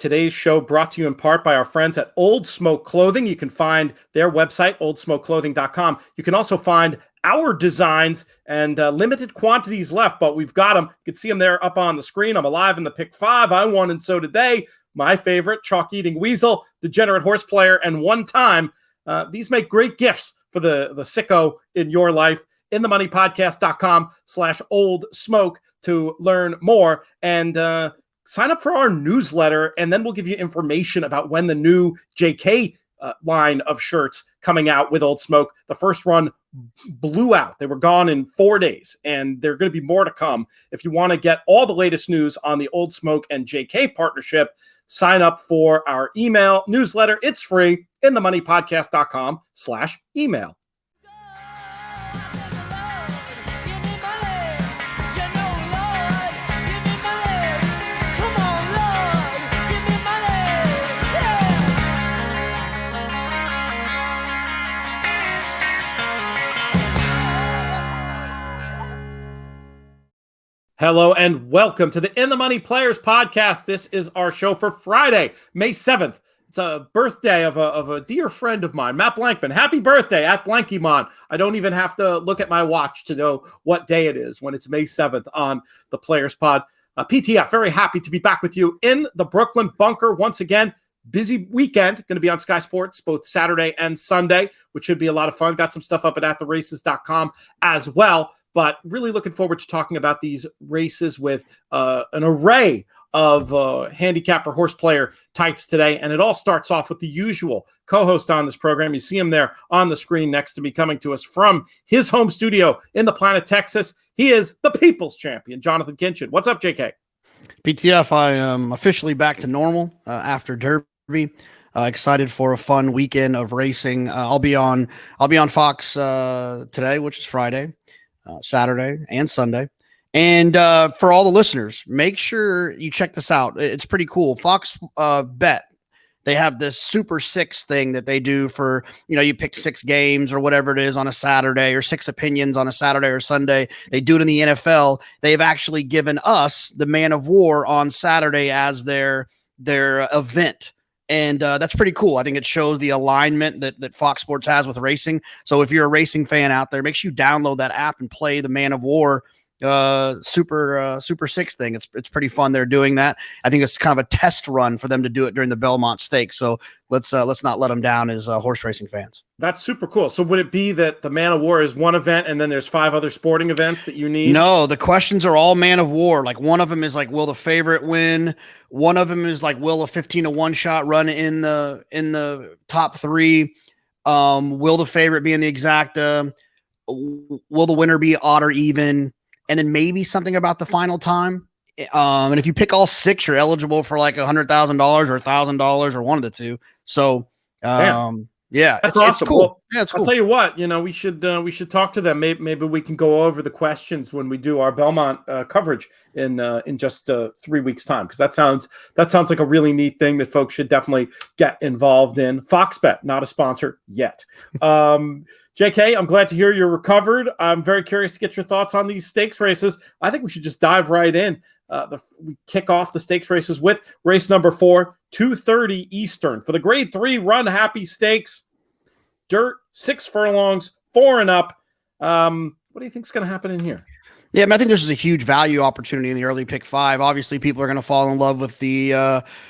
Today's show brought to you in part by our friends at Old Smoke Clothing. You can find their website, oldsmokeclothing.com. You can also find our designs and limited quantities left, but we've got them. You can see them there up on the screen. I'm alive in the pick 5. I won, and so did they. My favorite, chalk-eating weasel, degenerate horse player, and one time. These make great gifts for the sicko in your life. InTheMoneyPodcast.com/Old Smoke to learn more and sign up for our newsletter, and then we'll give you information about when the new JK line of shirts coming out with Old Smoke. The first run blew out. They were gone in 4 days, and there are going to be more to come. If you want to get all the latest news on the Old Smoke and JK partnership, sign up for our email newsletter. It's free. InTheMoneyPodcast.com/email. Hello and welcome to the In the Money Players podcast. This is our show for Friday, May 7th. It's a birthday of a dear friend of mine, Matt Blankman. Happy birthday at Blankymon. I don't even have to look at my watch to know what day it is when it's May 7th on the Players Pod. PTF, very happy to be back with you in the Brooklyn bunker once again. Busy weekend, going to be on Sky Sports both Saturday and Sunday, which should be a lot of fun. Got some stuff up at atheraces.com as well. But really looking forward to talking about these races with an array of handicapper horse player types today. And it all starts off with the usual co-host on this program. You see him there on the screen next to me, coming to us from his home studio in the planet Texas. He is the People's Champion, Jonathan Kinchin. What's up, JK? PTF, I am officially back to normal after Derby. Excited for a fun weekend of racing. I'll be on Fox today, which is Friday. Saturday and Sunday. And for all the listeners, make sure you check this out. It's pretty cool. Fox Bet, they have this Super Six thing that they do for, you pick 6 games or whatever it is on a Saturday, or 6 opinions on a Saturday or Sunday. They do it in the NFL. They've actually given us the Man of War on Saturday as their event. And that's pretty cool. I think it shows the alignment that Fox Sports has with racing. So if you're a racing fan out there, make sure you download that app and play the Man of War Super Six thing. It's pretty fun. They're doing that. I think it's kind of a test run for them to do it during the Belmont Stakes. So let's not let them down as horse racing fans. That's super cool. So would it be that the Man of War is one event and then there's 5 other sporting events that you need? No, the questions are all Man of War. Like one of them is like, will the favorite win? One of them is like, will a 15-1 shot run in the top 3? Will the favorite be in the exacta? Will the winner be odd or even? And then maybe something about the final time. And if you pick all 6, you're eligible for like $100,000 or $1,000 or one of the two. So, yeah, that's awesome. It's cool. Well, yeah, it's cool. I'll tell you what, we should talk to them. Maybe we can go over the questions when we do our Belmont coverage in just 3 weeks' time, because that sounds like a really neat thing that folks should definitely get involved in. Fox Bet, not a sponsor yet. JK, I'm glad to hear you're recovered. I'm very curious to get your thoughts on these stakes races. I think we should just dive right in. We kick off the stakes races with race number 4, 2:30 Eastern for the Grade 3 Runhappy Stakes. Dirt, 6 furlongs, 4 and up. What do you think is going to happen in here? Yeah, I think this is a huge value opportunity in the early pick 5. Obviously, people are going to fall in love with the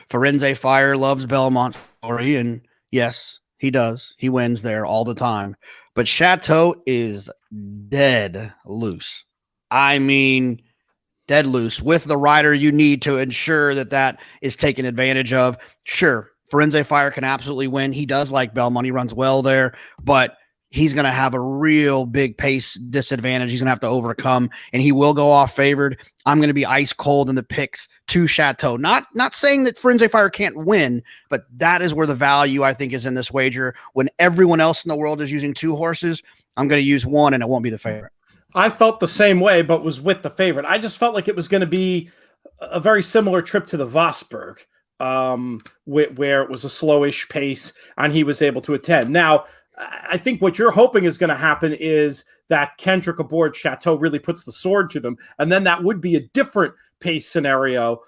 Firenze Fire loves Belmont story, and yes, he does. He wins there all the time. But Chateau is dead loose. I mean, dead loose with the rider you need to ensure that is taken advantage of. Sure, Firenze Fire can absolutely win. He does like Belmont. He runs well there, but he's going to have a real big pace disadvantage he's going to have to overcome, and he will go off favored. I'm going to be ice cold in the picks to Chateau. Not saying that Firenze Fire can't win, but that is where the value, I think, is in this wager. When everyone else in the world is using 2 horses, I'm going to use 1, and it won't be the favorite. I felt the same way, but was with the favorite. I just felt like it was going to be a very similar trip to the Vosburg, where it was a slowish pace, and he was able to attend. Now, I think what you're hoping is going to happen is that Kendrick aboard Chateau really puts the sword to them, and then that would be a different pace scenario.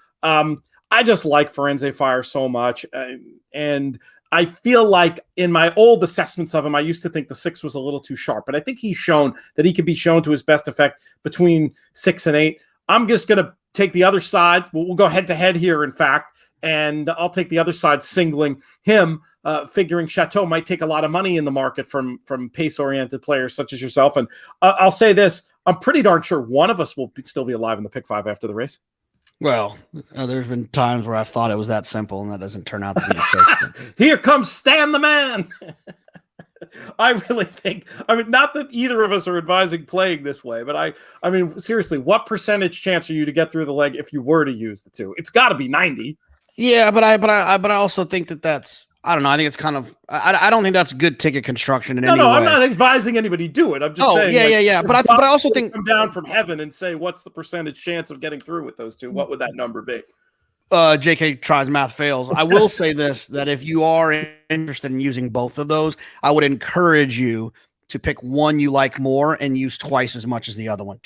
I just like Firenze Fire so much. And I feel like in my old assessments of him, I used to think the 6 was a little too sharp, but I think he's shown that he can be shown to his best effect between 6 and 8. I'm just going to take the other side. We'll go head to head here, in fact, and I'll take the other side, singling him, figuring Chateau might take a lot of money in the market from pace-oriented players such as yourself. And I'll say this, I'm pretty darn sure one of us will still be alive in the pick 5 after the race. Well, there's been times where I've thought it was that simple, and that doesn't turn out to be the case. Here comes Stan the Man. I really think, not that either of us are advising playing this way, but I mean, seriously, what percentage chance are you to get through the leg if you were to use the 2? It's got to be 90. Yeah, but I also think that's, I don't know. I think it's kind of, I don't think that's good ticket construction in any way. No, I'm not advising anybody do it. I'm just saying. Yeah. But I also think come down from heaven and say, what's the percentage chance of getting through with those 2? What would that number be? JK tries, math fails. I will say this, that if you are interested in using both of those, I would encourage you to pick one you like more and use twice as much as the other one.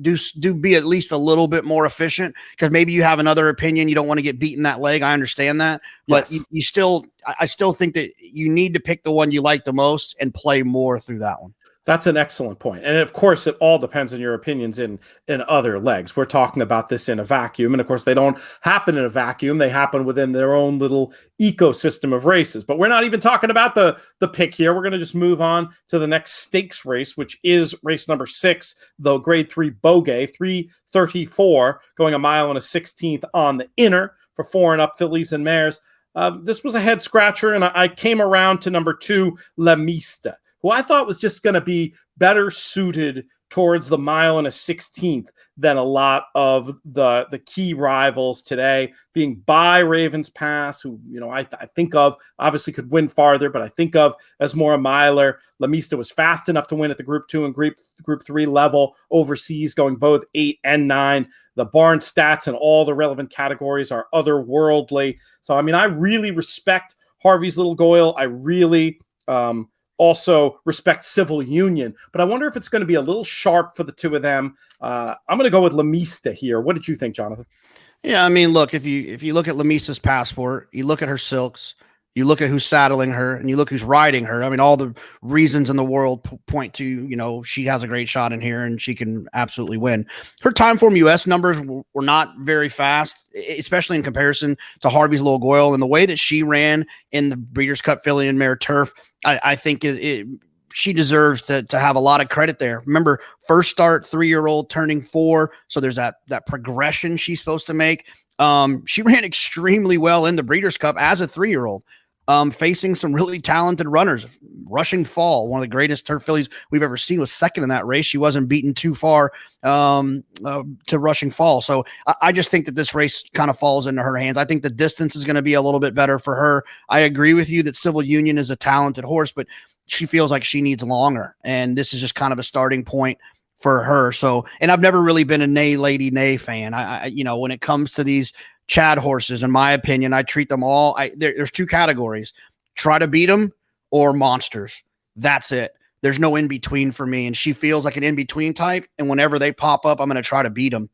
Do be at least a little bit more efficient, because maybe you have another opinion. You don't want to get beaten that leg. I understand that, but yes. I still think that you need to pick the one you like the most and play more through that one. That's an excellent point. And of course, it all depends on your opinions in other legs. We're talking about this in a vacuum. And of course, they don't happen in a vacuum. They happen within their own little ecosystem of races. But we're not even talking about the pick here. We're going to just move on to the next stakes race, which is race number 6, the grade 3 Bogey, 334, going 1 mile and a 16th on the inner for 4 and up fillies and mares. This was a head scratcher, and I came around to number 2, La Mista, who I thought was just going to be better suited towards the 1 mile and a 16th than a lot of the key rivals today, being by Ravens Pass, who, I think of, obviously could win farther, but I think of as more a miler. La Mista was fast enough to win at the Group 2 and Group 3 level overseas, going both 8 and 9. The barn stats in all the relevant categories are otherworldly. So, I really respect Harvey's Little Goyle. I really also respect Civil Union, but I wonder if it's going to be a little sharp for the 2 of them. I'm going to go with La Mista here. What did you think, Jonathan? Yeah, look, if you look at La Mista's passport, you look at her silks, you look at who's saddling her, and you look who's riding her. All the reasons in the world point to, she has a great shot in here and she can absolutely win. Her time form US numbers were not very fast, especially in comparison to Harvey's Little Goyle. And the way that she ran in the Breeders' Cup Filly and Mare Turf, I think she deserves to have a lot of credit there. Remember, first start, 3-year-old turning 4. So there's that progression she's supposed to make. She ran extremely well in the Breeders' Cup as a 3-year-old, facing some really talented runners. Rushing Fall, one of the greatest turf fillies we've ever seen, was second in that race. She wasn't beaten too far to Rushing Fall. So I just think that this race kind of falls into her hands. I think the distance is going to be a little bit better for her. I agree with you that Civil Union is a talented horse, but she feels like she needs longer. And this is just kind of a starting point for her. So, and I've never really been a Nay Lady Nay fan. I when it comes to these Chad horses, in my opinion, I treat them all. There's 2 categories: try to beat them or monsters. That's it. There's no in between for me. And she feels like an in between type. And whenever they pop up, I'm going to try to beat them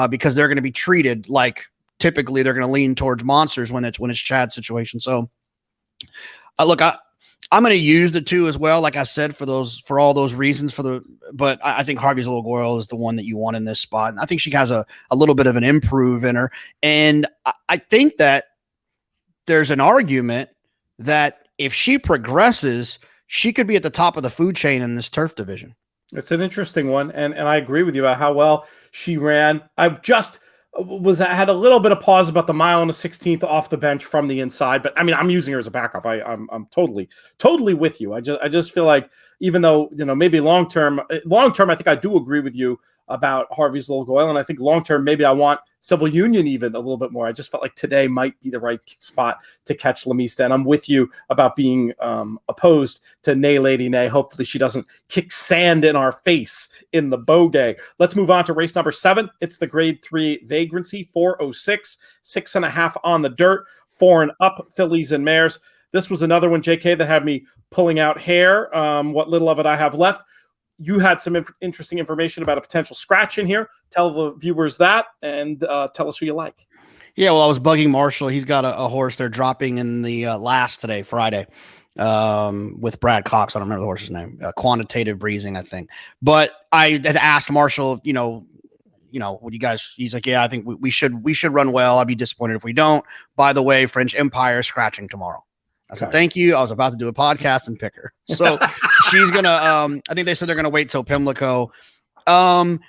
because they're going to be treated like, typically they're going to lean towards monsters when it's Chad's situation. So look, I'm going to use the 2 as well, like I said, for all those reasons. But I think Harvey's Little Goyle is the one that you want in this spot, and I think she has a little bit of an improve in her. And I think that there's an argument that if she progresses, she could be at the top of the food chain in this turf division. It's an interesting one, and I agree with you about how well she ran. I had a little bit of pause about the 1 mile and a 16th off the bench from the inside, but I'm using her as a backup. I'm totally with you. I just feel like, even though, maybe long term, I think I do agree with you about Harvey's Little Goyle. And I think long term, maybe I want Civil Union even a little bit more. I just felt like today might be the right spot to catch La Mista. And I'm with you about being opposed to Nay Lady Nay. Hopefully she doesn't kick sand in our face in the Bogey. Let's move on to race number 7. It's the grade 3 Vagrancy, 406, 6.5 on the dirt, 4 and up fillies and mares. This was another one, JK, that had me pulling out hair. What little of it I have left. You had some interesting information about a potential scratch in here. Tell the viewers that, and tell us who you like. Yeah, well, I was bugging Marshall. He's got a horse they're dropping in the last today, Friday, with Brad Cox. I don't remember the horse's name. Quantitative Breezing, I think. But I had asked Marshall, what you guys? He's like, yeah, I think we should run well. I'd be disappointed if we don't. By the way, French Empire is scratching tomorrow. I said, thank you. I was about to do a podcast and pick her. So she's gonna. I think they said they're gonna wait till Pimlico.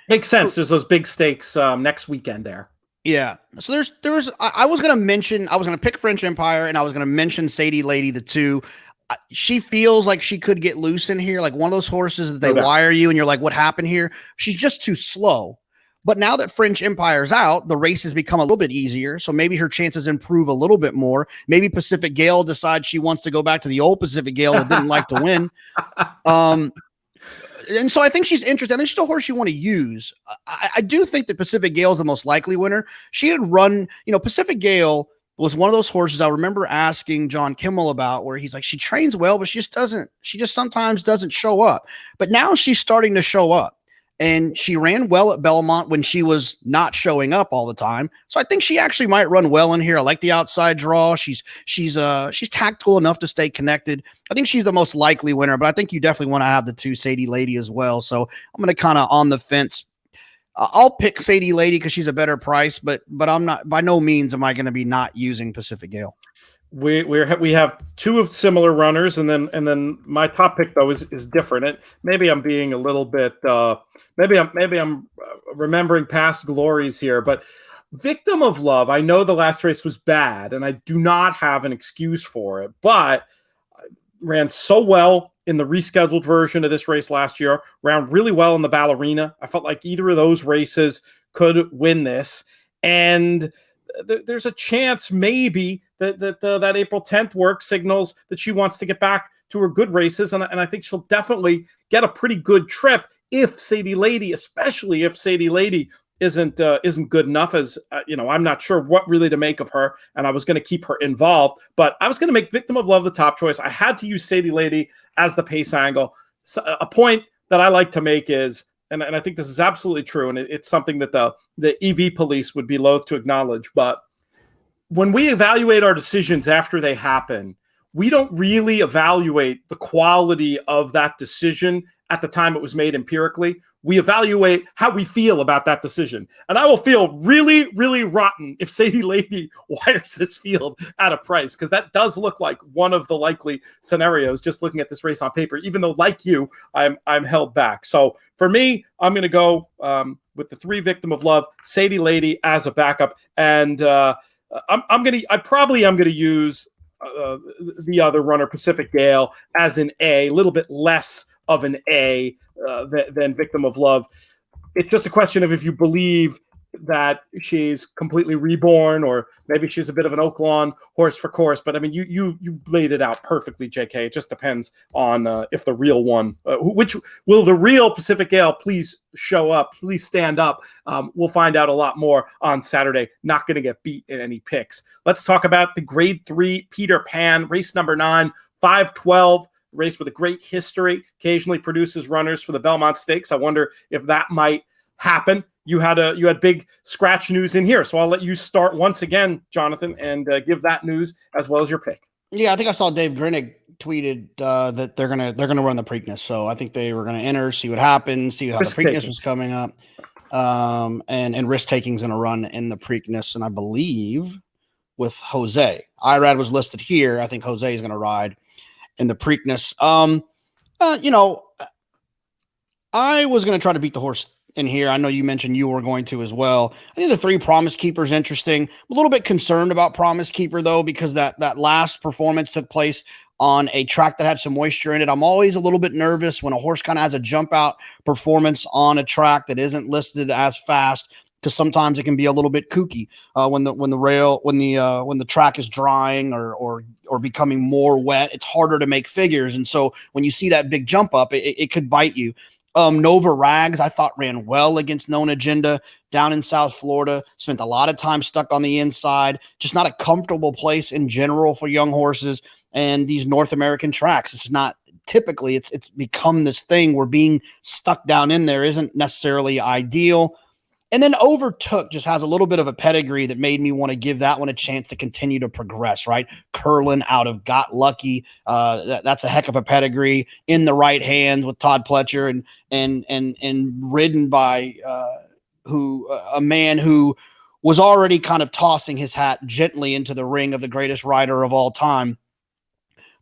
Makes sense. There's those big stakes next weekend there. Yeah. So I was going to pick French Empire, and I was going to mention Sadie Lady, the two. She feels like she could get loose in here. Like one of those horses that they wire you and you're like, what happened here? She's just too slow. But now that French Empire's out, the race has become a little bit easier. So maybe her chances improve a little bit more. Maybe Pacific Gale decides she wants to go back to the old Pacific Gale that didn't like to win. And so I think she's interesting. I think she's a horse you want to use. I do think that Pacific Gale is the most likely winner. She had run, Pacific Gale was one of those horses I remember asking John Kimmel about, where he's like, she trains well, but she just sometimes doesn't show up. But now she's starting to show up. And she ran well at Belmont when she was not showing up all the time. So I think she actually might run well in here. I like the outside draw. She's tactical enough to stay connected. I think she's the most likely winner, but I think you definitely want to have the two Sadie Lady as well. So I'm going to kind of on the fence. I'll pick Sadie Lady because she's a better price, but I'm not, by no means am I going to be not using Pacific Gale. We have two of similar runners, and then my top pick though is different. And maybe I'm being a little bit maybe I'm remembering past glories here, but Victim of Love. I know the last race was bad, and I do not have an excuse for it, but ran so well in the rescheduled version of this race last year. Ran really well in the Ballerina. I felt like either of those races could win this, and there's a chance maybe that April 10th work signals that she wants to get back to her good races. And I think she'll definitely get a pretty good trip if Sadie Lady, especially if Sadie Lady isn't good enough. As I'm not sure what really to make of her, and I was going to keep her involved, but I was going to make Victim of Love the top choice. I had to use Sadie Lady as the pace angle. So a point that I like to make is, and I think this is absolutely true, and it's something that the EV police would be loath to acknowledge, but when we evaluate our decisions after they happen, we don't really evaluate the quality of that decision at the time it was made empirically. We evaluate how we feel about that decision. And I will feel really, really rotten if Sadie Lady wires this field at a price, because that does look like one of the likely scenarios just looking at this race on paper, even though, like you, I'm held back. So for me, I'm going to go with the three Victim of Love, Sadie Lady as a backup. And I probably am going to use the other runner, Pacific Gale, as an A little bit less of an A than Victim of Love. It's just a question of if you believe that she's completely reborn, or maybe she's a bit of an Oaklawn horse for course. But I mean, you laid it out perfectly, JK. It just depends on if the real one, which will the real Pacific Gale please show up, please stand up. We'll find out a lot more on Saturday. Not going to get beat in any picks. Let's talk about the Grade 3 Peter Pan, race number 9, 512. Race with a great history, occasionally produces runners for the Belmont Stakes. I wonder if that might happen. You had big scratch news in here, so I'll let you start once again, Jonathan, and give that news as well as your pick. Yeah, I think I saw Dave Grinnig tweeted that they're gonna run the Preakness, so I think they were gonna enter, see what happens, see how the Preakness was coming up, and risk taking's gonna run in the Preakness, and I believe with Jose. Irad was listed here. I think Jose is gonna ride in the Preakness. I was going to try to beat the horse in here. I know you mentioned you were going to as well. I think the 3 Promise Keeper is interesting. I'm a little bit concerned about Promise Keeper, though, because that last performance took place on a track that had some moisture in it. I'm always a little bit nervous when a horse kind of has a jump out performance on a track that isn't listed as fast, because sometimes it can be a little bit kooky when the track is drying or becoming more wet. It's harder to make figures, and so when you see that big jump up, it could bite you. Nova Rags, I thought, ran well against Known Agenda down in South Florida. Spent a lot of time stuck on the inside. Just not a comfortable place in general for young horses. And these North American tracks, it's not typically. It's become this thing where being stuck down in there isn't necessarily ideal. And then Overtook just has a little bit of a pedigree that made me want to give that one a chance to continue to progress, right? Curlin out of Got Lucky. That's a heck of a pedigree in the right hands with Todd Pletcher and ridden by a man who was already kind of tossing his hat gently into the ring of the greatest rider of all time.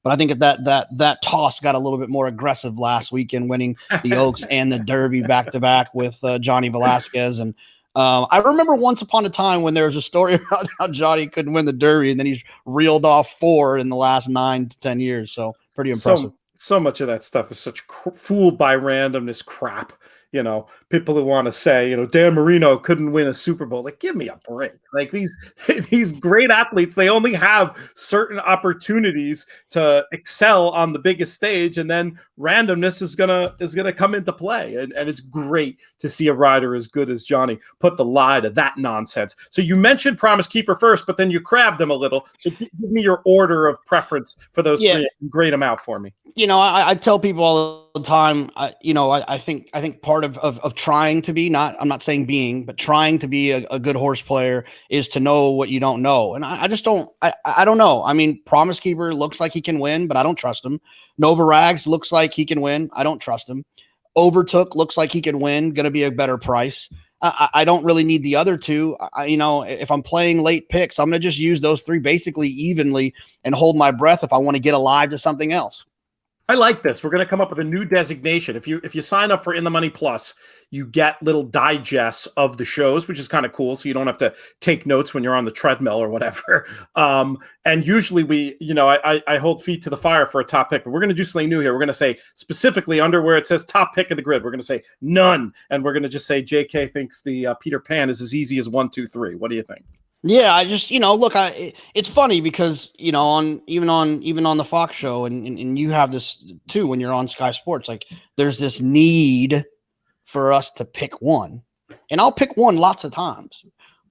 But I think that toss got a little bit more aggressive last weekend, winning the Oaks and the Derby back to back with Johnny Velasquez. And I remember once upon a time when there was a story about how Johnny couldn't win the Derby, and then he's reeled off 4 in the last 9 to 10 years. So pretty impressive. So much of that stuff is such fooled by randomness crap. You know, people who want to say, Dan Marino couldn't win a Super Bowl. Like, give me a break. Like these great athletes, they only have certain opportunities to excel on the biggest stage, and then randomness is gonna come into play. And it's great to see a rider as good as Johnny put the lie to that nonsense. So you mentioned Promise Keeper first, but then you crabbed him a little. So give me your order of preference for those three and grade them out for me. I tell people all the time, I think part of trying to be, I'm not saying being, but trying to be a good horse player is to know what you don't know. And I just don't know. I mean, Promise Keeper looks like he can win, but I don't trust him. Nova Rags looks like he can win. I don't trust him. Overtook looks like he can win, going to be a better price. I don't really need the other two. If I'm playing late picks, I'm going to just use those 3 basically evenly and hold my breath if I want to get alive to something else. I like this. We're going to come up with a new designation. If you sign up for In the Money Plus, you get little digests of the shows, which is kind of cool. So you don't have to take notes when you're on the treadmill or whatever. And usually I hold feet to the fire for a top pick, but we're going to do something new here. We're going to say specifically under where it says top pick of the grid, we're going to say none. And we're going to just say JK thinks the Peter Pan is as easy as 1, 2, 3. What do you think? Yeah, I just, look, it's funny because, on the Fox show and you have this too, when you're on Sky Sports, like there's this need for us to pick one, and I'll pick one lots of times,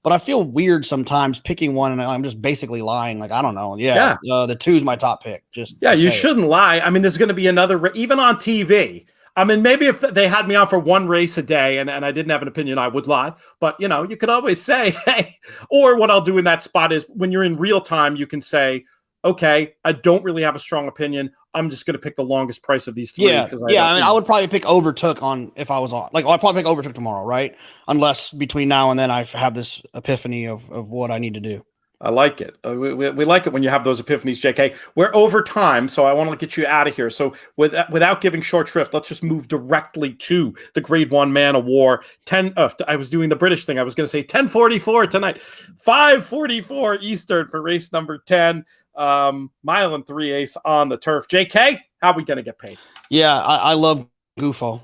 but I feel weird sometimes picking one and I'm just basically lying. Like, I don't know. Yeah. The 2 is my top pick. You shouldn't lie. I mean, there's going to be another, even on TV. I mean, maybe if they had me on for one race a day and I didn't have an opinion, I would lie. But, you could always say, hey, or what I'll do in that spot is when you're in real time, you can say, okay, I don't really have a strong opinion. I'm just going to pick the longest price of these 3. I would probably pick Overtook if I was on. Like, I'd probably pick Overtook tomorrow, right? Unless between now and then I have this epiphany of what I need to do. I like it. We like it when you have those epiphanies, JK. We're over time, so I want to get you out of here. So without giving short shrift, let's just move directly to the Grade 1 Man of War. I was doing the British thing. I was going to say 10:44 tonight, 5:44 Eastern for race number 10. Mile and 3/8 on the turf. JK, how are we going to get paid? Yeah, I love Gufo.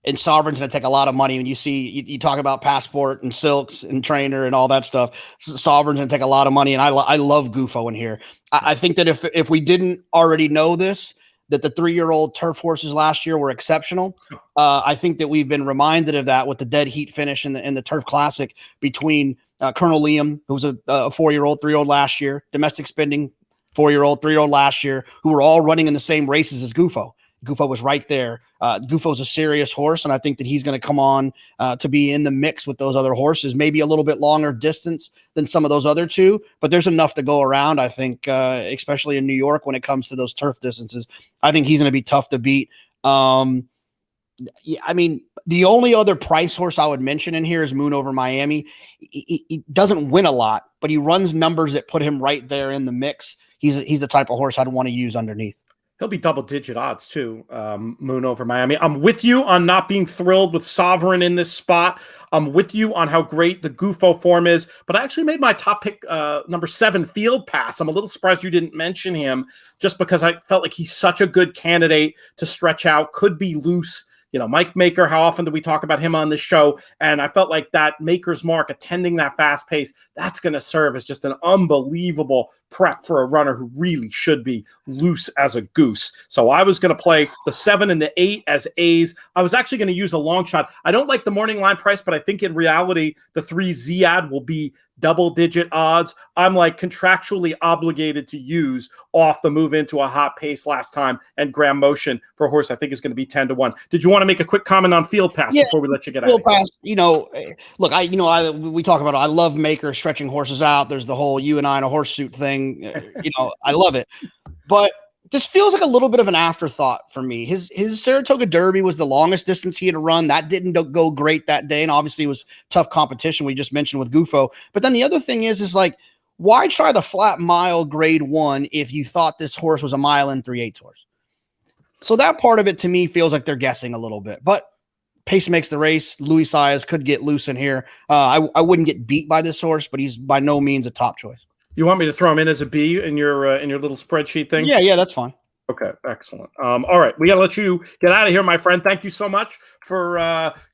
And Sovereign's going to take a lot of money. When you talk about Passport and Silks and Trainer and all that stuff, Sovereign's going to take a lot of money. And I love Gufo in here. I think that if we didn't already know this, that the 3-year-old turf horses last year were exceptional. I think that we've been reminded of that with the dead heat finish in the Turf Classic between Colonel Liam, who was a 4-year-old, 3-year-old last year, Domestic Spending, 4-year-old, 3-year-old last year, who were all running in the same races as Gufo. Gufo was right there. Gufo's a serious horse, and I think that he's going to come on to be in the mix with those other horses, maybe a little bit longer distance than some of those other 2, but there's enough to go around, I think, especially in New York when it comes to those turf distances. I think he's going to be tough to beat. I mean, the only other price horse I would mention in here is Moon Over Miami. He doesn't win a lot, but he runs numbers that put him right there in the mix. He's the type of horse I'd want to use underneath. He'll be double-digit odds, too, Moon Over Miami. I'm with you on not being thrilled with Sovereign in this spot. I'm with you on how great the Gufo form is, but I actually made my top pick number 7, Field Pass. I'm a little surprised you didn't mention him just because I felt like he's such a good candidate to stretch out, could be loose. Mike Maker, how often do we talk about him on this show? And I felt like that Maker's Mark, attending that fast pace, that's going to serve as just an unbelievable prep for a runner who really should be loose as a goose. So I was going to play the 7 and the 8 as A's. I was actually going to use a long shot. I don't like the morning line price, but I think in reality, the 3 Ziad will be double-digit odds. I'm like contractually obligated to use off the move into a hot pace last time, and Graham Motion for a horse I think is going to be 10-1. Did you want to make a quick comment on Field Pass before we let you get out? Field Pass, look, we talk about it. I love makers stretching horses out. There's the whole you and I in a horse suit thing. I love it, but this feels like a little bit of an afterthought for me. His Saratoga Derby was the longest distance he had run. That didn't go great that day, and obviously it was tough competition we just mentioned with Gufo. But then the other thing is like, why try the flat mile grade 1 if you thought this horse was a mile and 3/8 horse? So that part of it to me feels like they're guessing a little bit. But pace makes the race. Luis Saez could get loose in here. I wouldn't get beat by this horse, but he's by no means a top choice. You want me to throw him in as a B in your little spreadsheet thing? Yeah, that's fine. Okay, excellent. All right, we got to let you get out of here, my friend. Thank you so much for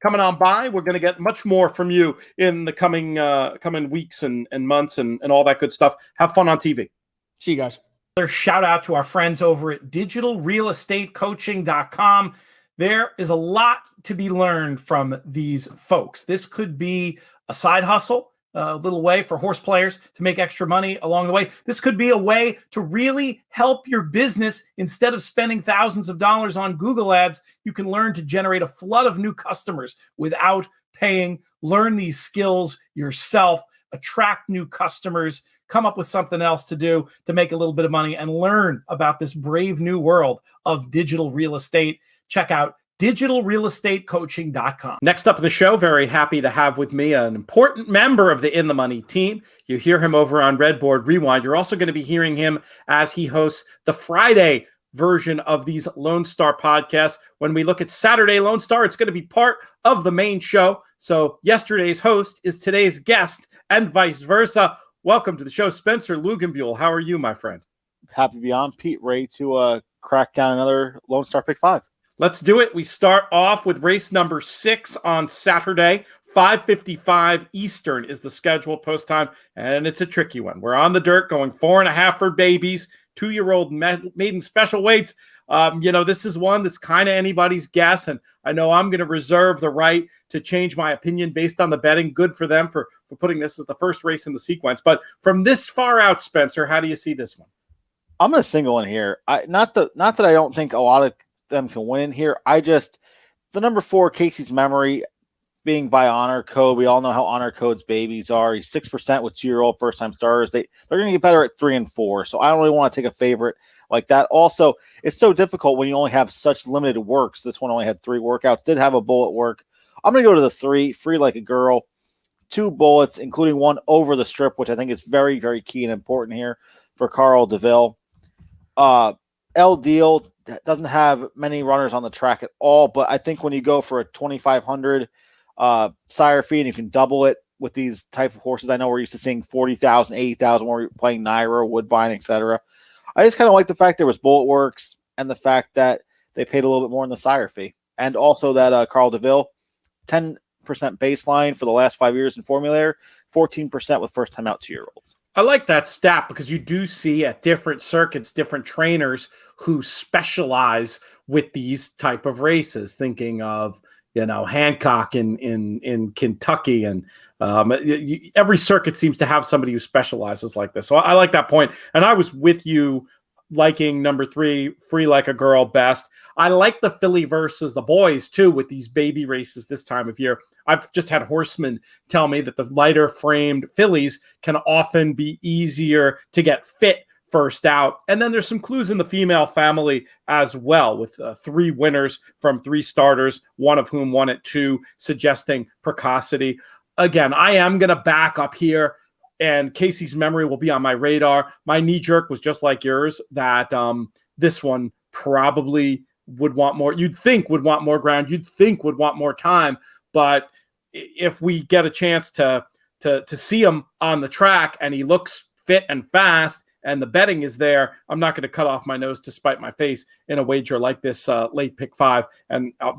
coming on by. We're going to get much more from you in the coming weeks and months and all that good stuff. Have fun on TV. See you guys. Another shout out to our friends over at digitalrealestatecoaching.com. There is a lot to be learned from these folks. This could be a side hustle, a little way for horse players to make extra money along the way. This could be a way to really help your business. Instead of spending thousands of dollars on Google ads, you can learn to generate a flood of new customers without paying. Learn these skills yourself, attract new customers, come up with something else to do to make a little bit of money, and learn about this brave new world of digital real estate. Check out digitalrealestatecoaching.com. Next up in the show, very happy to have with me an important member of the In the Money team. You hear him over on Redboard Rewind. You're also going to be hearing him as he hosts the Friday version of these Lone Star podcasts. When we look at Saturday Lone Star, it's going to be part of the main show. So yesterday's host is today's guest and vice versa. Welcome to the show, Spencer Luginbuhl. How are you, my friend? Happy to be on, Pete. Ready to crack down another Lone Star Pick 5. Let's do it. We start off with race number 6 on Saturday. 5:55 Eastern is the scheduled post time, and it's a tricky one. We're on the dirt going 4.5 for babies, 2-year-old maiden special weights. This is one that's kind of anybody's guess, and I know I'm going to reserve the right to change my opinion based on the betting. Good for them for putting this as the first race in the sequence. But from this far out, Spencer, how do you see this one? I'm going to single in here. Not that I don't think a lot of them can win in here. The number 4, Casey's Memory, being by Honor Code. We all know how Honor Code's babies are. He's 6% with 2-year-old first-time starters. They're going to get better at 3 and 4. So I don't really want to take a favorite like that. Also, it's so difficult when you only have such limited works. This one only had 3 workouts. Did have a bullet work. I'm going to go to the 3, Free Like a Girl. 2 bullets, including one over the strip, which I think is very, very key and important here for Carl DeVille. El Deal doesn't have many runners on the track at all, but I think when you go for a 2,500 sire fee and you can double it with these type of horses, I know we're used to seeing 40,000, 80,000 when we're playing Nairo, Woodbine, etc. I just kind of like the fact there was bullet works and the fact that they paid a little bit more in the sire fee, and also that Carl DeVille 10% baseline for the last 5 years in formulary, 14% with first time out 2-year-olds. I like that stat because you do see at different circuits, different trainers who specialize with these type of races. Thinking of, Hancock in Kentucky, and every circuit seems to have somebody who specializes like this. So I like that point. And I was with you liking number 3, Free Like a Girl, best. I like the filly versus the boys too with these baby races this time of year. I've just had horsemen tell me that the lighter framed fillies can often be easier to get fit first out. And then there's some clues in the female family as well, with 3 winners from 3 starters, one of whom won at 2, suggesting precocity. Again, I am going to back up here, and Casey's Memory will be on my radar. My knee jerk was just like yours, that this one probably would want more. You'd think would want more ground. You'd think would want more time. But if we get a chance to see him on the track and he looks fit and fast and the betting is there, I'm not going to cut off my nose to spite my face in a wager like this late pick 5. And I'm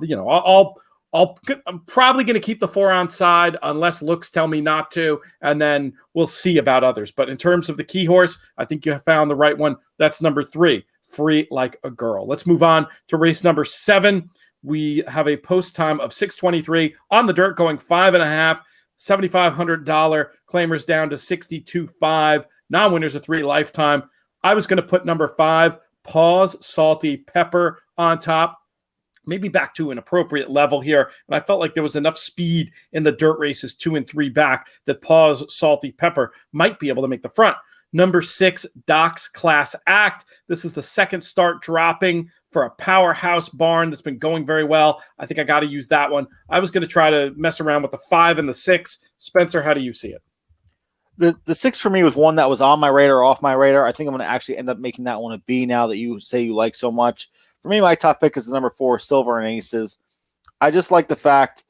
probably going to keep the 4 on side unless looks tell me not to, and then we'll see about others. But in terms of the key horse, I think you have found the right one. That's number 3, Free Like a Girl. Let's move on to race number 7. We have a post time of 6:23 on the dirt, going 5.5. $7,500. Claimers down to $62,500. Non-winners of 3 lifetime. I was going to put number 5, Pause Salty Pepper, on top. Maybe back to an appropriate level here. And I felt like there was enough speed in the dirt races 2 and 3 back that Pause Salty Pepper might be able to make the front. Number 6, Doc's Class Act. This is the second start dropping for a powerhouse barn that's been going very well. I think I got to use that one. I was going to try to mess around with the 5 and the 6. Spencer, how do you see it? The 6 for me was one that was on my radar, off my radar. I think I'm going to actually end up making that one a B now that you say you like so much. For me, my top pick is the number 4, Silver and Aces. I just like the fact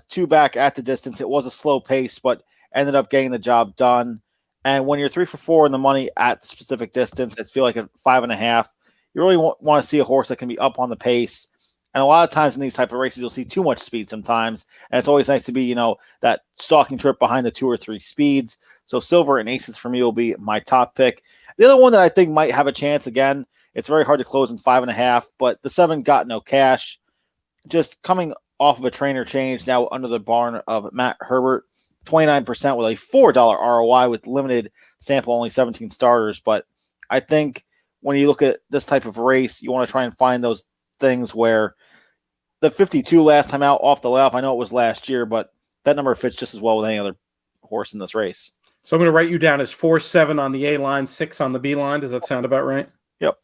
2 back at the distance. It was a slow pace, but ended up getting the job done. And when you're 3 for 4 in the money at the specific distance, it's feel like a 5.5. You really want to see a horse that can be up on the pace. And a lot of times in these type of races, you'll see too much speed sometimes. And it's always nice to be, that stalking trip behind the 2 or 3 speeds. So Silver and Aces for me will be my top pick. The other one that I think might have a chance, again, it's very hard to close in 5.5, but the 7 Got No Cash, just coming off of a trainer change now under the barn of Matt Herbert, 29% with a $4 ROI with limited sample, only 17 starters. But I think when you look at this type of race, you want to try and find those things where the 52 last time out off the layoff, I know it was last year, but that number fits just as well with any other horse in this race. So I'm going to write you down as 4-7 on the A line, 6 on the B line. Does that sound about right? Yep.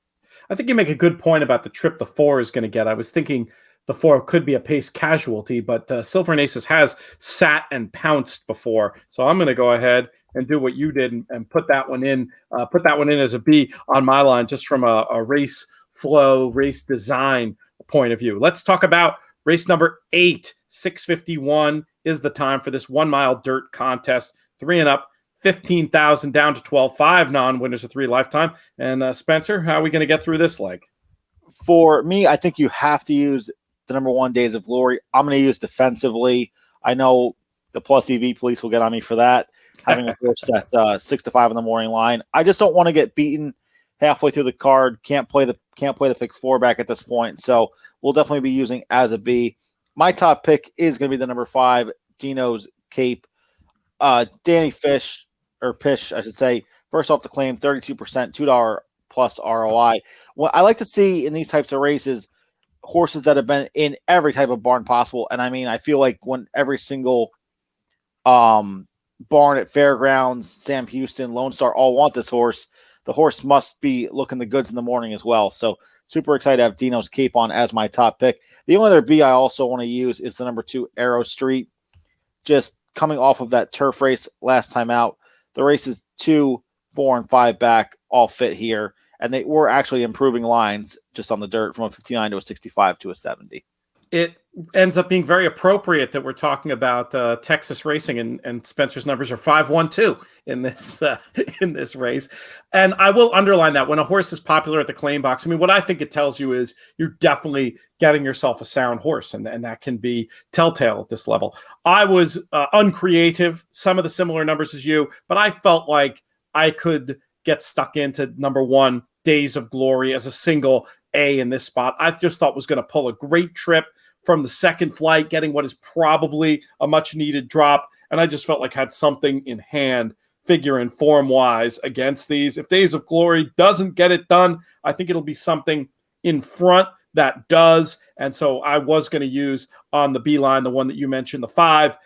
I think you make a good point about the trip the 4 is going to get. I was thinking the 4 could be a pace casualty, but Silver and Aces has sat and pounced before. So I'm going to go ahead and do what you did and put that one in. Put that one in as a B on my line, just from a race flow, race design point of view. Let's talk about race number 8. 6:51 is the time for this 1 mile dirt contest. 3 and up. 15,000 down to 12,500, non-winners of 3 lifetime. And Spencer, how are we going to get through this leg? For me, I think you have to use the number 1, Days of Glory. I'm going to use defensively. I know the Plus EV police will get on me for that, having a horse that's 6 to 5 in the morning line. I just don't want to get beaten halfway through the card. Can't play the pick 4 back at this point. So we'll definitely be using as a B. My top pick is going to be the number 5, Dino's Cape. Danny Fish, or Pish, I should say, first off the claim, 32%, $2 plus ROI. What I like to see in these types of races, horses that have been in every type of barn possible. And I mean, I feel like when every single barn at Fairgrounds, Sam Houston, Lone Star all want this horse, the horse must be looking the goods in the morning as well. So super excited to have Dino's Cape on as my top pick. The only other B I also want to use is the number 2, Arrow Street. Just coming off of that turf race last time out, the races 2, 4, and 5 back all fit here, and they were actually improving lines just on the dirt from a 59 to a 65 to a 70. It ends up being very appropriate that we're talking about Texas racing, and Spencer's numbers are 5-1-2 in this race. And I will underline that when a horse is popular at the claim box, I mean, what I think it tells you is you're definitely getting yourself a sound horse, and that can be telltale at this level. I was uncreative, some of the similar numbers as you, but I felt like I could get stuck into number 1, Days of Glory, as a single A in this spot. I just thought was going to pull a great trip from the second flight, getting what is probably a much needed drop. And I just felt like had something in hand, figure and form wise, against these. If Days of Glory doesn't get it done, I think it'll be something in front that does. And so I was going to use on the B line, the one that you mentioned, the 5,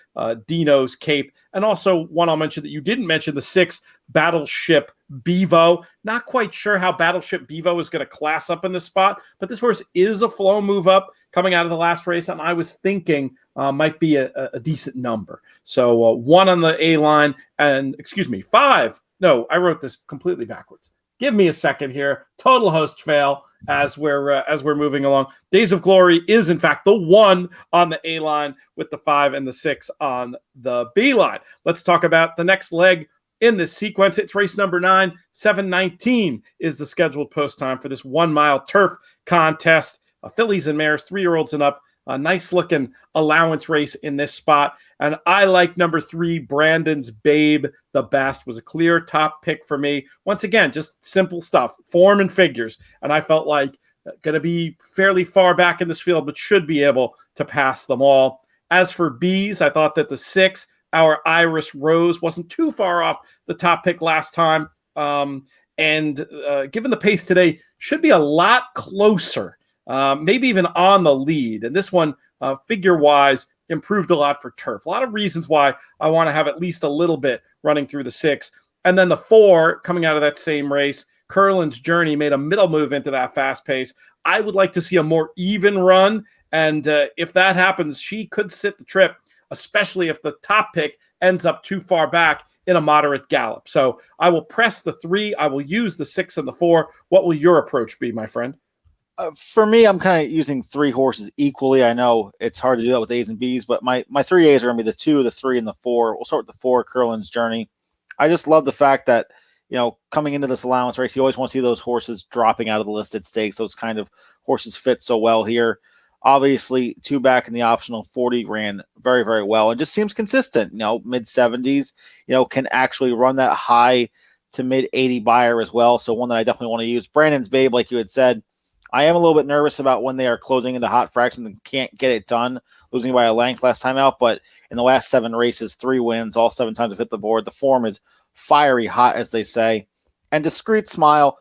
Dino's Cape. And also one I'll mention that you didn't mention, the 6, Battleship Bevo. Not quite sure how Battleship Bevo is going to class up in this spot, but this horse is a flow move up coming out of the last race, and I was thinking might be a decent number. So 1 on the A line, and 5. No, I wrote this completely backwards. Give me a second here. Total host fail as we're moving along. Days of Glory is in fact the 1 on the A line with the 5 and the 6 on the B line. Let's talk about the next leg in this sequence. It's race number 9. 7:19 is the scheduled post time for this 1 mile turf contest. Fillies and mares, 3-year-olds and up. A nice looking allowance race in this spot. And I like number 3, Brandon's Babe the best. Was a clear top pick for me. Once again, just simple stuff, form and figures. And I felt like going to be fairly far back in this field, but should be able to pass them all. As for B's, I thought that the 6, Our Iris Rose wasn't too far off the top pick last time. And given the pace today, should be a lot closer, maybe even on the lead. And this one, figure-wise, improved a lot for Turf. A lot of reasons why I want to have at least a little bit running through the 6. And then the 4, coming out of that same race, Curlin's Journey made a middle move into that fast pace. I would like to see a more even run. And if that happens, she could sit the trip, especially if the top pick ends up too far back in a moderate gallop. So I will press the 3. I will use the 6 and the 4. What will your approach be, my friend? For me, I'm kind of using 3 horses equally. I know it's hard to do that with A's and B's, but my 3 A's are going to be the 2, the 3, and the 4. We'll start with the 4, Curlin's Journey. I just love the fact that, coming into this allowance race, you always want to see those horses dropping out of the listed stakes. Those kind of horses fit so well here. Obviously, 2 back in the optional 40 ran very, very well and just seems consistent. Mid-70s, can actually run that high to mid-80 buyer as well. So one that I definitely want to use. Brandon's Babe, like you had said, I am a little bit nervous about when they are closing into hot fractions and can't get it done, losing by a length last time out. But in the last 7 races, 3 wins, all 7 times have hit the board. The form is fiery hot, as they say. And Discreet Smile,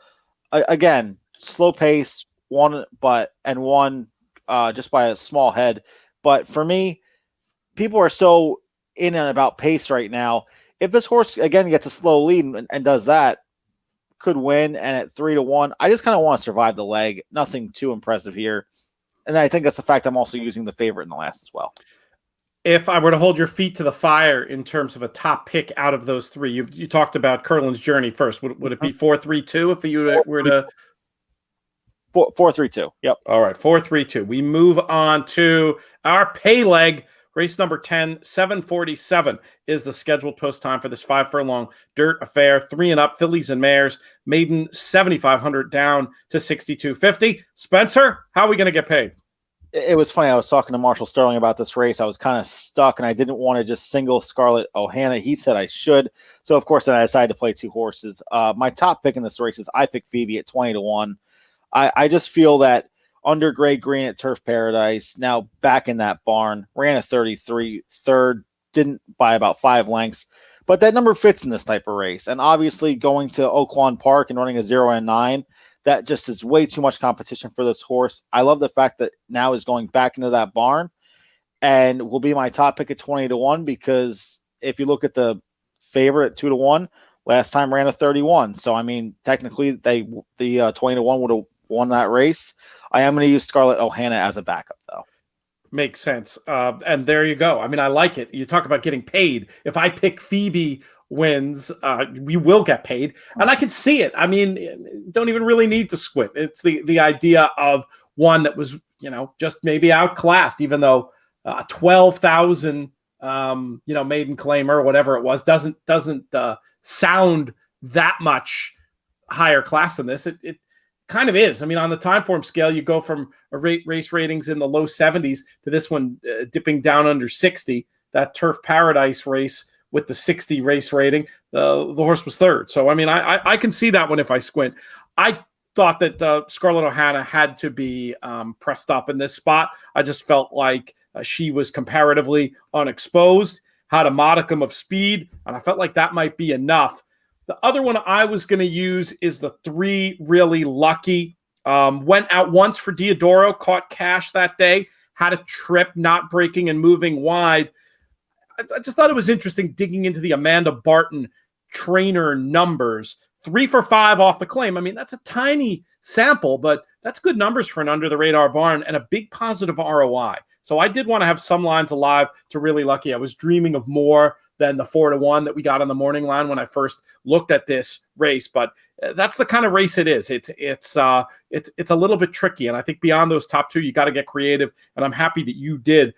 again, slow pace, one just by a small head. But for me, people are so in and about pace right now. If this horse, again, gets a slow lead and does that, could win. And at 3-1, I just kind of want to survive the leg. Nothing too impressive here. And I think that's the fact I'm also using the favorite in the last as well. If I were to hold your feet to the fire in terms of a top pick out of those 3, you talked about Curlin's Journey first. Would it be 4-3-2 if you were to 4-3-2? Yep. All right, 4-3-2. We move on to our pay leg. Race number 10, 7:47 is the scheduled post time for this 5 furlong dirt affair. 3 and up, fillies and mares. Maiden 7,500 down to 6,250. Spencer, how are we going to get paid? It was funny. I was talking to Marshall Sterling about this race. I was kind of stuck, and I didn't want to just single Scarlett O'Hara. He said I should. So, of course, then I decided to play 2 horses. My top pick in this race is I pick Phoebe at 20-1. I just feel that under Grey Green at Turf Paradise, now back in that barn, ran a 33, third, didn't by about 5 lengths. But that number fits in this type of race. And obviously going to Oaklawn Park and running a 0 and 9, that just is way too much competition for this horse. I love the fact that now is going back into that barn and will be my top pick at 20-1, because if you look at the favorite at 2-1, last time ran a 31. So, I mean, technically the 20-1 would have won that race. I am going to use Scarlett O'Hara as a backup, though. Makes sense. And there you go. I mean, I like it. You talk about getting paid. If I pick Phoebe wins, we will get paid. And I can see it. I mean, don't even really need to squint. It's the idea of one that was, just maybe outclassed, even though 12,000, maiden claimer or whatever it was, doesn't sound that much higher class than this. It kind of is. I mean, on the time form scale, you go from a race ratings in the low 70s to this one dipping down under 60. That Turf Paradise race with the 60 race rating, the horse was third. So, I mean, I can see that one if I squint. I thought that Scarlett O'Hara had to be pressed up in this spot. I just felt like she was comparatively unexposed, had a modicum of speed, and I felt like that might be enough. The other one I was going to use is the 3 Really Lucky. Went out once for Diodoro, caught cash that day, had a trip, not breaking and moving wide. I just thought it was interesting digging into the Amanda Barton trainer numbers. 3 for 5 off the claim. I mean, that's a tiny sample, but that's good numbers for an under-the-radar barn and a big positive ROI. So I did want to have some lines alive to Really Lucky. I was dreaming of more than the 4-1 that we got on the morning line when I first looked at this race. But that's the kind of race it is. It's a little bit tricky. And I think beyond those top 2, you got to get creative. And I'm happy that you did,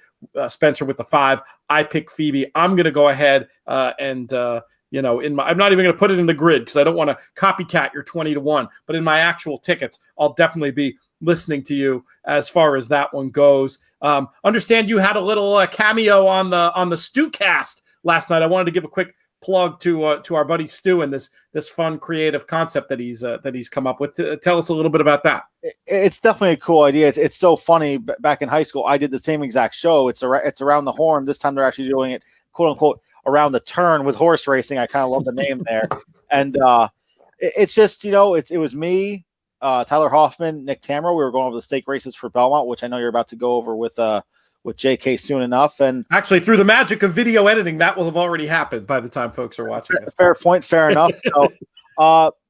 Spencer, with the 5. I picked Phoebe. I'm going to go ahead I'm not even going to put it in the grid because I don't want to copycat your 20-1. But in my actual tickets, I'll definitely be listening to you as far as that one goes. Understand you had a little cameo on the Stewcast last night. I wanted to give a quick plug to our buddy Stu and this fun creative concept that he's come up with. Tell us a little bit about that. It's definitely a cool idea. It's so funny. Back in high school, I did the same exact show. It's around the horn. This time they're actually doing it, quote unquote, around the turn with horse racing. I kind of love the name there. And it's just, it was me, Tyler Hoffman, Nick Tamero. We were going over the stake races for Belmont, which I know you're about to go over with JK soon enough. And actually, through the magic of video editing, that will have already happened by the time folks are watching this. Fair point. Fair enough. So,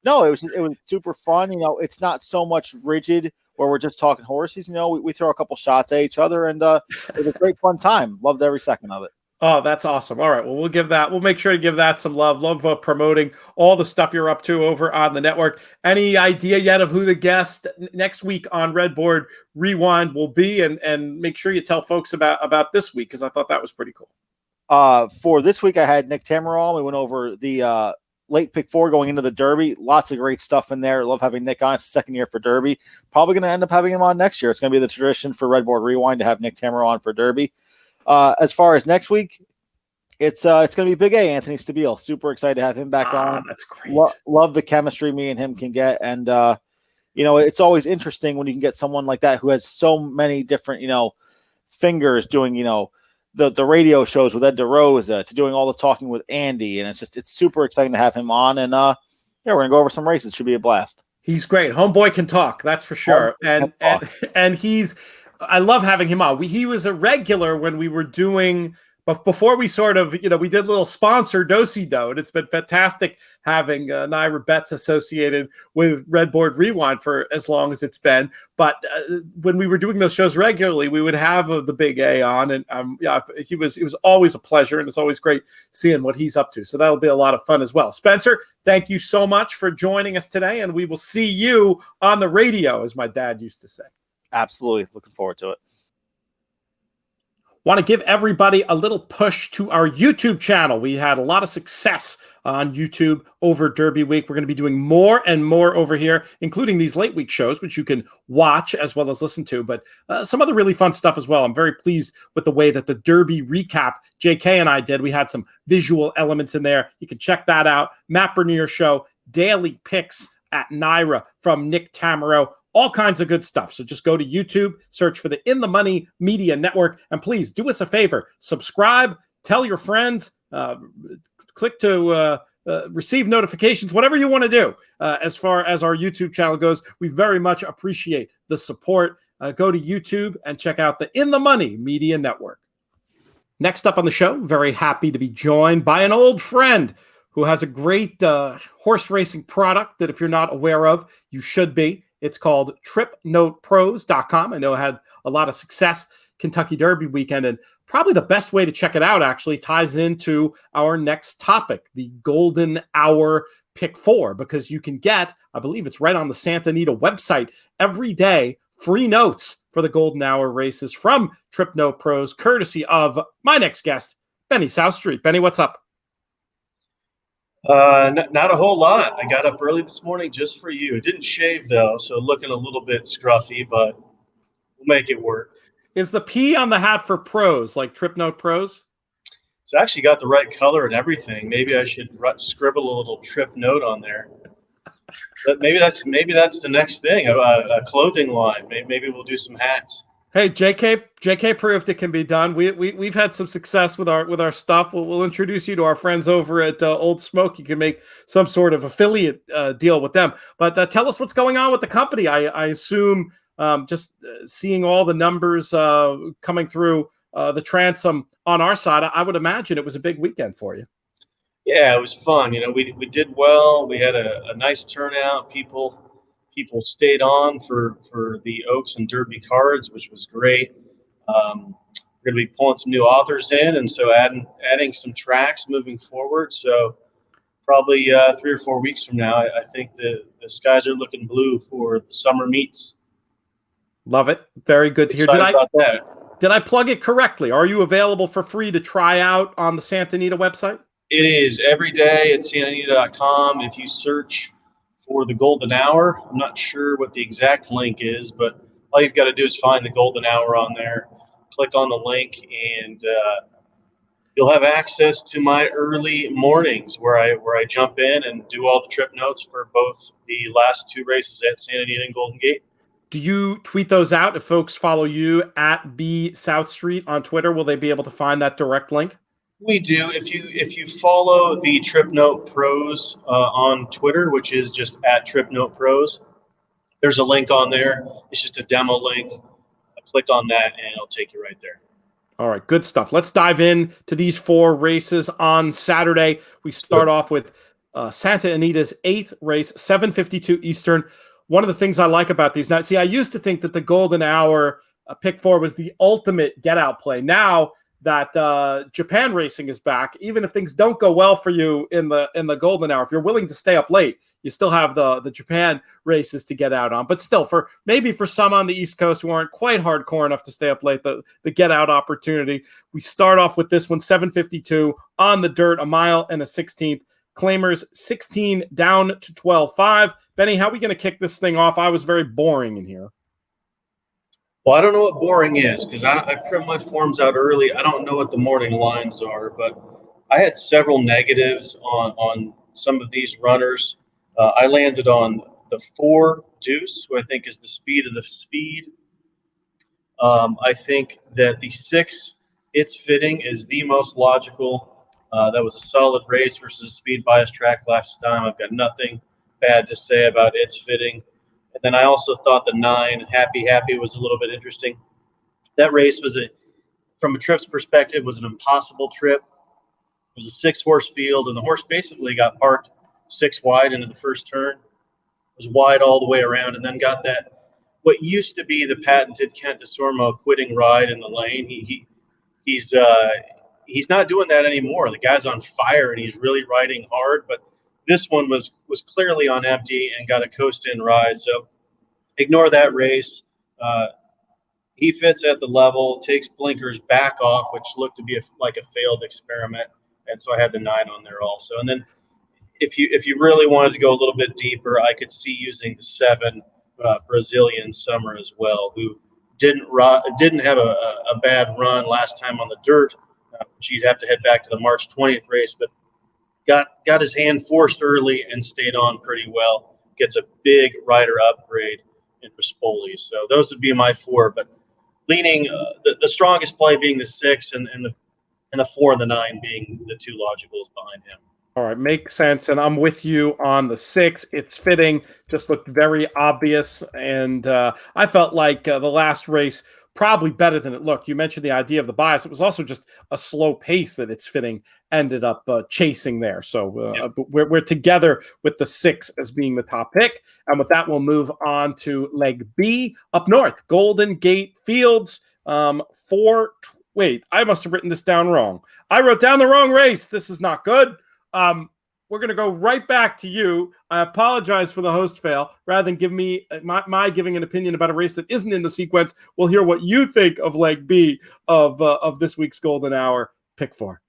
no, it was super fun. It's not so much rigid where we're just talking horses. We throw a couple shots at each other, and it was a great fun time. Loved every second of it. Oh, that's awesome. All right. Well, we'll make sure to give that some love. Love promoting all the stuff you're up to over on the network. Any idea yet of who the guest next week on Redboard Rewind will be? And make sure you tell folks about this week, because I thought that was pretty cool. For this week, I had Nick Tamero. We went over the late pick 4 going into the Derby. Lots of great stuff in there. Love having Nick on. It's the second year for Derby. Probably going to end up having him on next year. It's going to be the tradition for Redboard Rewind to have Nick Tamero on for Derby. As far as next week, it's going to be Big A, Anthony Stabile. Super excited to have him back on. That's great. Love the chemistry me and him can get. And, it's always interesting when you can get someone like that who has so many different, fingers doing, the radio shows with Ed DeRosa to doing all the talking with Andy. And it's super exciting to have him on. And, we're going to go over some races. Should be a blast. He's great. Homeboy can talk. That's for sure. And I love having him on. He was a regular when we were doing, but before we sort of, we did a little sponsor do-si-do, and it's been fantastic having Naira Betts associated with Redboard Rewind for as long as it's been. But when we were doing those shows regularly, we would have the Big A on, and it was always a pleasure, and it's always great seeing what he's up to. So that'll be a lot of fun as well. Spencer, thank you so much for joining us today, and we will see you on the radio, as my dad used to say. Absolutely. Looking forward to it. Want to give everybody a little push to our YouTube channel. We had a lot of success on YouTube over Derby Week. We're going to be doing more and more over here, including these late week shows, which you can watch as well as listen to, but some other really fun stuff as well. I'm very pleased with the way that the Derby recap JK and I did. We had some visual elements in there. You can check that out. Matt Bernier Show, daily picks at Naira from Nick Tamero. All kinds of good stuff. So just go to YouTube, search for the In the Money Media Network, and please do us a favor. Subscribe, tell your friends, click to receive notifications, whatever you want to do. As far as our YouTube channel goes, we very much appreciate the support. Go to YouTube and check out the In the Money Media Network. Next up on the show, very happy to be joined by an old friend who has a great horse racing product that if you're not aware of, you should be. It's called tripnotepros.com. I know it had a lot of success Kentucky Derby weekend, and probably the best way to check it out actually ties into our next topic, the Golden Hour Pick 4, because you can get, I believe it's right on the Santa Anita website, every day, free notes for the Golden Hour races from Trip Note Pros, courtesy of my next guest, Benny Southstreet. Benny, what's up? Not a whole lot. I got up early this morning just for you. Didn't shave though, so looking a little bit scruffy, but we'll make it work. Is the P on the hat for pros, like Trip Note Pros? It's actually got the right color and everything. Maybe I should scribble a little trip note on there. But maybe that's the next thing, a clothing line. Maybe we'll do some hats. Hey, JK proved it can be done. We've had some success with our stuff. We'll introduce you to our friends over at Old Smoke. You can make some sort of affiliate deal with them. But tell us what's going on with the company. I assume just seeing all the numbers coming through the transom on our side, I would imagine it was a big weekend for you. Yeah, it was fun. We did well. We had a nice turnout. People stayed on for the Oaks and Derby cards, which was great. We're going to be pulling some new authors in, and so adding some tracks moving forward. So probably 3 or 4 weeks from now, I think the skies are looking blue for the summer meets. Love it. Very good to hear. Did I plug it correctly? Are you available for free to try out on the Santa Anita website? It is every day at santanita.com. If you search for the Golden Hour, I'm not sure what the exact link is, but all you've got to do is find the Golden Hour on there, click on the link, and you'll have access to my early mornings where I jump in and do all the trip notes for both the last 2 races at Santa Anita and Golden Gate. Do you tweet those out? If folks follow you at B Southstreet on Twitter, will they be able to find that direct link? We do. If you follow the Trip Note Pros on Twitter, which is just at Trip Note Pros, there's a link on there. It's just a demo link. Click on that, and it'll take you right there. All right, good stuff. Let's dive in to these 4 races on Saturday. We start off with Santa Anita's 8th race, 7:52 Eastern. One of the things I like about these now, see, I used to think that the Golden Hour pick 4 was the ultimate get-out play. Now that Japan racing is back, even if things don't go well for you in the Golden Hour, if you're willing to stay up late, you still have the Japan races to get out on. But still, for some on the East Coast who aren't quite hardcore enough to stay up late, the get out opportunity. We start off with this one, 7:52 on the dirt, 1 mile and a 16th. Claimers 16 down to 12.5. Benny, how are we going to kick this thing off? I was very boring in here. Well, I don't know what boring is because I print my forms out early. I don't know what the morning lines are, but I had several negatives on some of these runners. I landed on the 4 Deuce, who I think is the speed of the speed. I think that the 6 It's Fitting is the most logical. That was a solid race versus a speed bias track last time. I've got nothing bad to say about It's Fitting. And then I also thought the 9 Happy was a little bit interesting. That race was from a trip's perspective, was an impossible trip. It was a 6-horse field, and the horse basically got parked 6 wide into the first turn. It was wide all the way around, and then got that what used to be the patented Kent DeSormo quitting ride in the lane. He's not doing that anymore. The guy's on fire, and he's really riding hard. But this one was clearly on empty and got a coast-in ride. So ignore that race. He fits at the level, takes blinkers back off, which looked to be like a failed experiment. And so I had the 9 on there also. And then if you really wanted to go a little bit deeper, I could see using the 7 Brazilian Summer as well, who didn't have a bad run last time on the dirt. She'd have to head back to the March 20th race, but got his hand forced early and stayed on pretty well. Gets a big rider upgrade in Rispoli. So those would be my 4, but leaning the strongest play being the 6 and the 4 and the 9 being the 2 logicals behind him. All right, makes sense. And I'm with you on the 6. It's Fitting. Just looked very obvious. And I felt like the last race probably better than it looked. You mentioned the idea of the bias. It was also just a slow pace that It's Fitting ended up chasing there. So we're together with the 6 as being the top pick. And with that, we'll move on to leg B up north, Golden Gate Fields. Wait, I must have written this down wrong. I wrote down the wrong race. This is not good. We're going to go right back to you. I apologize for the host fail. Rather than give me my giving an opinion about a race that isn't in the sequence, we'll hear what you think of leg B of this week's Golden Hour pick 4.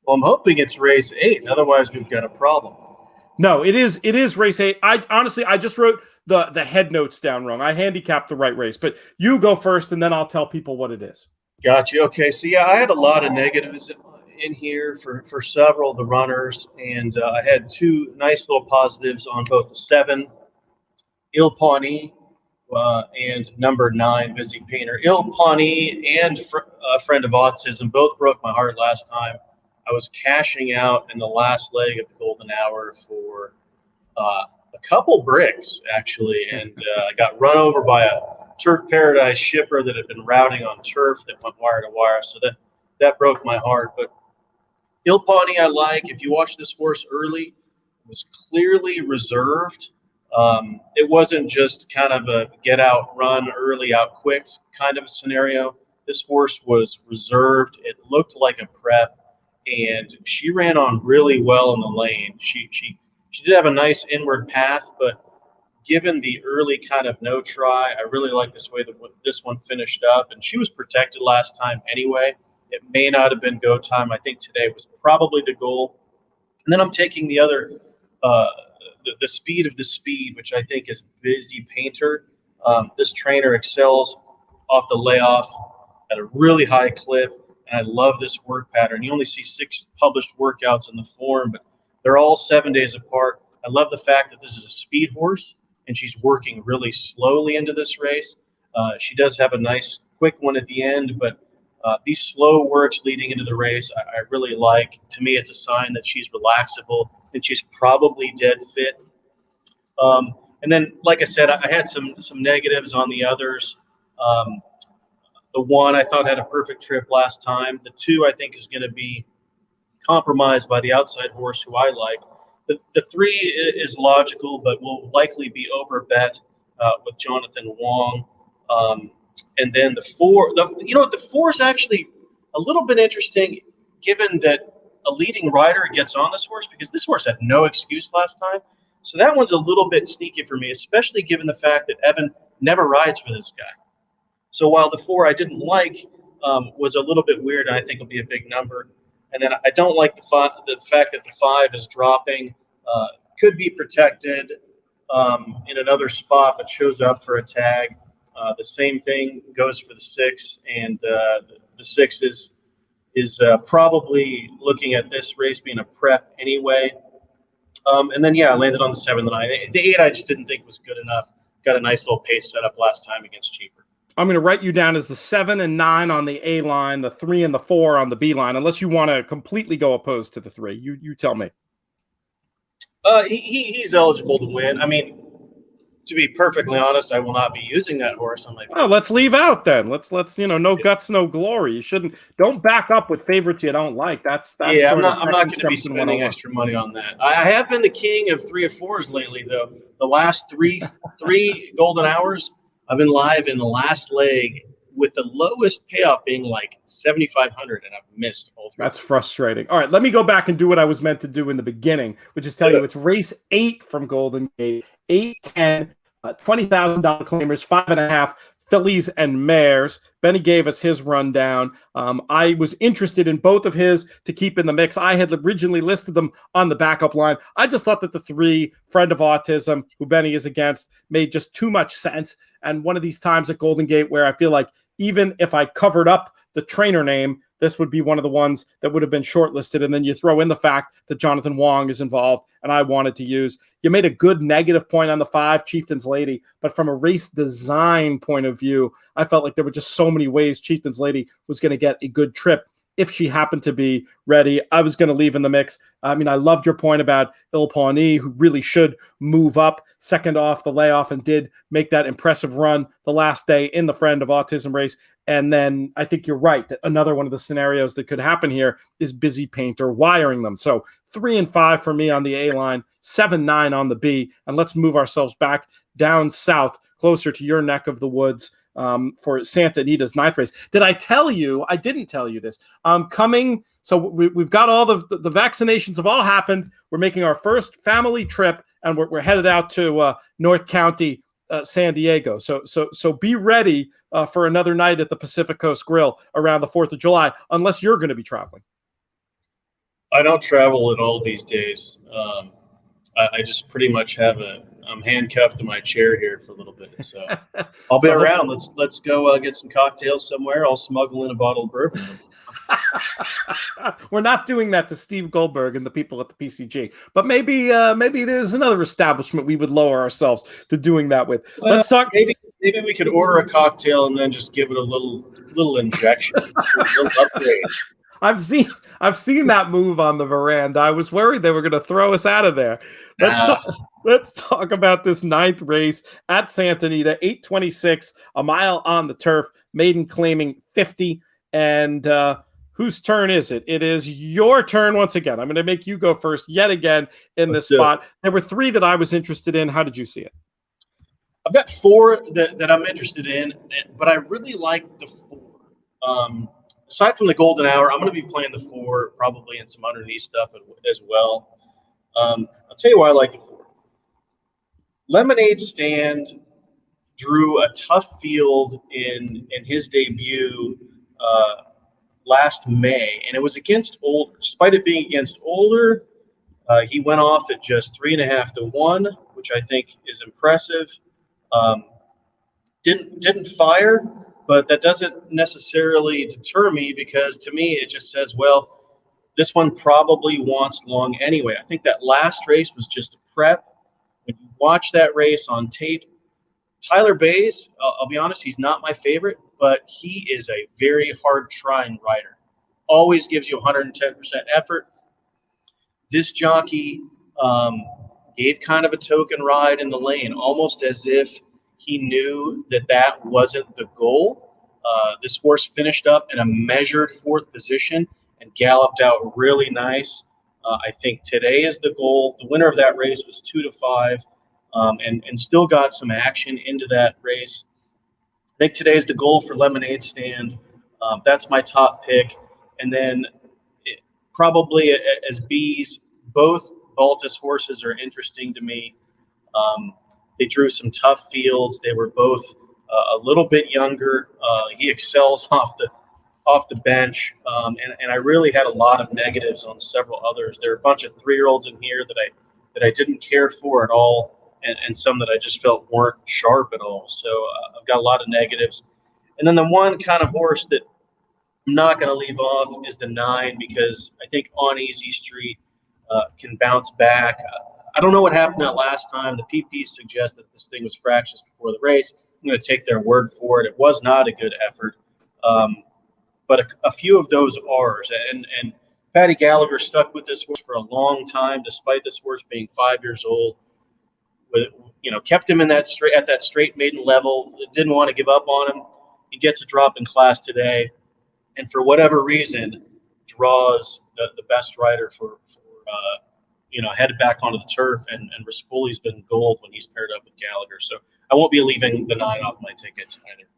Well, I'm hoping it's race 8. Otherwise, we've got a problem. No, it is race 8. I just wrote the head notes down wrong. I handicapped the right race, but you go first, and then I'll tell people what it is. Got you. Okay, so yeah, I had a lot of negatives in here for several of the runners, and I had 2 nice little positives on both the 7 Il Pawnee and number 9 Busy Painter. Il Pawnee and a friend of autism both broke my heart last time. I was cashing out in the last leg of the Golden Hour for a couple bricks actually, and I got run over by a Turf Paradise shipper that had been routing on turf that went wire to wire. So that broke my heart. But Il Pawnee, I like. If you watch this horse early, it was clearly reserved. It wasn't just kind of a get out, run early, out quick kind of a scenario. This horse was reserved. It looked like a prep, and she ran on really well in the lane. She did have a nice inward path, but given the early kind of no try, I really like this way that this one finished up. And she was protected last time anyway. It may not have been go time. I think today was probably the goal. And then I'm taking the other, the speed of the speed, which I think is Busy Painter. This trainer excels off the layoff at a really high clip. And I love this work pattern. You only see 6 published workouts in the form, but they're all 7 days apart. I love the fact that this is a speed horse, and she's working really slowly into this race. She does have a nice quick one at the end, but These slow works leading into the race, I really like. To me, it's a sign that she's relaxable and she's probably dead fit. And then, like I said, I had some negatives on the others. The one I thought had a perfect trip last time. The two I think is going to be compromised by the outside horse who I like. The three is logical, but will likely be overbet with Jonathan Wong. And then the four, the four is actually a little bit interesting, given that a leading rider gets on this horse, because this horse had no excuse last time. So that one's a little bit sneaky for me, especially given the fact that Evan never rides for this guy. So while the four I didn't like was a little bit weird, and I think will be a big number. And then I don't like the fact that the 5 is dropping. Could be protected in another spot, but shows up for a tag. The same thing goes for the 6, and the 6 is probably looking at this race being a prep anyway. And then, I landed on the 7 and the 9. The 8 I just didn't think was good enough. Got a nice little pace set up last time against cheaper. I'm going to write you down as the 7 and 9 on the A line, the 3 and the 4 on the B line, unless you want to completely go opposed to the 3. You tell me. He's eligible to win. I mean, to be perfectly honest, I will not be using that horse on my. Well, let's leave out then. Let's no guts, no glory. You don't back up with favorites you don't like. That's I'm not going to be spending extra money on that. I have been the king of 3 or 4s lately, though. The last three golden hours, I've been live in the last leg with the lowest payoff being like 7,500, and I've missed all 3. That's frustrating. All right, let me go back and do what I was meant to do in the beginning, which is tell you it's race 8 from Golden Gate, 8-10, $20,000 claimers, 5.5 fillies and mares. Benny gave us his rundown. I was interested in both of his to keep in the mix. I had originally listed them on the backup line. I just thought that the 3, Friend of Autism, who Benny is against, made just too much sense. And one of these times at Golden Gate where I feel like even if I covered up the trainer name, this would be one of the ones that would have been shortlisted. And then you throw in the fact that Jonathan Wong is involved and I wanted to use. You made a good negative point on the 5, Chieftain's Lady. But from a race design point of view, I felt like there were just so many ways Chieftain's Lady was going to get a good trip. If she happened to be ready, I was going to leave in the mix. I mean, I loved your point about Il Pawnee, who really should move up second off the layoff and did make that impressive run the last day in the Friend of Autism race. And then I think you're right that another one of the scenarios that could happen here is Busy Painter wiring them. So 3 and 5 for me on the A line, 7-9 on the B. And let's move ourselves back down south, closer to your neck of the woods for Santa Anita's 9th race. Did I tell you? I didn't tell you this. Coming. So we've got all the vaccinations have all happened. We're making our first family trip, and we're headed out to North County, San Diego. So be ready for another night at the Pacific Coast Grill around the 4th of July, unless you're going to be traveling. I don't travel at all these days. I just pretty much I'm handcuffed to my chair here for a little bit. So I'll be around. Let's go get some cocktails somewhere. I'll smuggle in a bottle of bourbon. We're not doing that to Steve Goldberg and the people at the PCG, but maybe there's another establishment we would lower ourselves to doing that with. Let's talk. Maybe we could order a cocktail and then just give it a little injection, a little upgrade. I've seen that move on the veranda. I was worried they were going to throw us out of there. Let's talk about this 9th race at Santa Anita, 8:26, a mile on the turf, maiden claiming 50. And whose turn is it? It is your turn once again. I'm going to make you go first yet again in this spot. There were 3 that I was interested in. How did you see it? I've got 4 that I'm interested in, but I really like the 4. Aside from the golden hour, I'm going to be playing the 4 probably in some underneath stuff as well. I'll tell you why I like the 4. Lemonade Stand drew a tough field in his debut last May, and it was against Older. Despite it being against Older, he went off at just 3.5 to 1, which I think is impressive. Didn't fire, but that doesn't necessarily deter me, because to me it just says, well, this one probably wants long anyway. I think that last race was just a prep. When you watch that race on tape, Tyler Bays, I'll be honest, he's not my favorite, but he is a very hard trying rider. Always gives you 110% effort. This jockey gave kind of a token ride in the lane, almost as if he knew that wasn't the goal. This horse finished up in a measured fourth position and galloped out really nice. I think today is the goal. The winner of that race was 2-5, and still got some action into that race. I think today is the goal for Lemonade Stand. That's my top pick. And then probably as B's, both Baltus horses are interesting to me. They drew some tough fields. They were both a little bit younger. He excels off the bench, and I really had a lot of negatives on several others. There are a bunch of 3-year-olds in here that I didn't care for at all, and some that I just felt weren't sharp at all. So I've got a lot of negatives. And then the one kind of horse that I'm not going to leave off is the 9, because I think On Easy Street can bounce back. I don't know what happened that last time. The PP suggest that this thing was fractious before the race. I'm going to take their word for it. It was not a good effort. But a few of those R's. And Patty Gallagher stuck with this horse for a long time, despite this horse being 5 years old. But, kept him in at that straight maiden level. Didn't want to give up on him. He gets a drop in class today, and for whatever reason, draws the best rider for headed back onto the turf. And Raspuli's been gold when he's paired up with Gallagher. So I won't be leaving the 9 off my tickets either.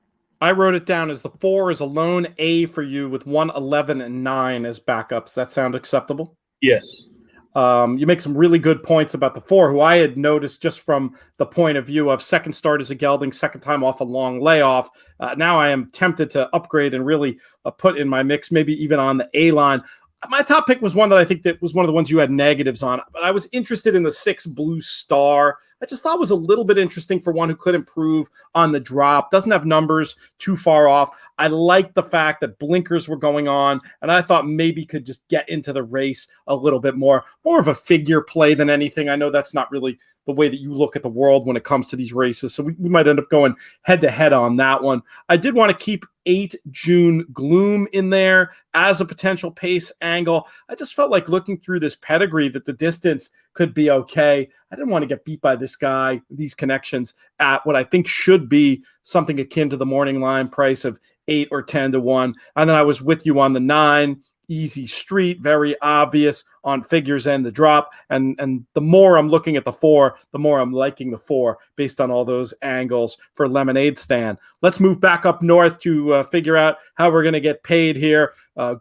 I wrote it down as the 4 is a lone A for you with 1, 11, and 9 as backups. That sound acceptable? Yes. You make some really good points about the 4, who I had noticed just from the point of view of second start as a gelding, second time off a long layoff. Now I am tempted to upgrade and really put in my mix, maybe even on the A line. My top pick was one that I think that was one of the ones you had negatives on, but I was interested in the 6 Blue Star. I just thought it was a little bit interesting for one who could improve on the drop. Doesn't have numbers too far off. I liked the fact that blinkers were going on, and I thought maybe could just get into the race a little bit more of a figure play than anything. I know that's not really the way that you look at the world when it comes to these races, so we might end up going head-to-head on that one. I did want to keep 8 June Gloom in there as a potential pace angle. I just felt like looking through this pedigree that the distance could be okay. I didn't want to get beat by this guy, these connections, at what I think should be something akin to the morning line price of 8 or 10 to 1. And then I was with you on the 9, Easy Street, very obvious on figures and the drop. And the more I'm looking at the 4, the more I'm liking the 4 based on all those angles for Lemonade Stand. Let's move back up north to figure out how we're going to get paid here.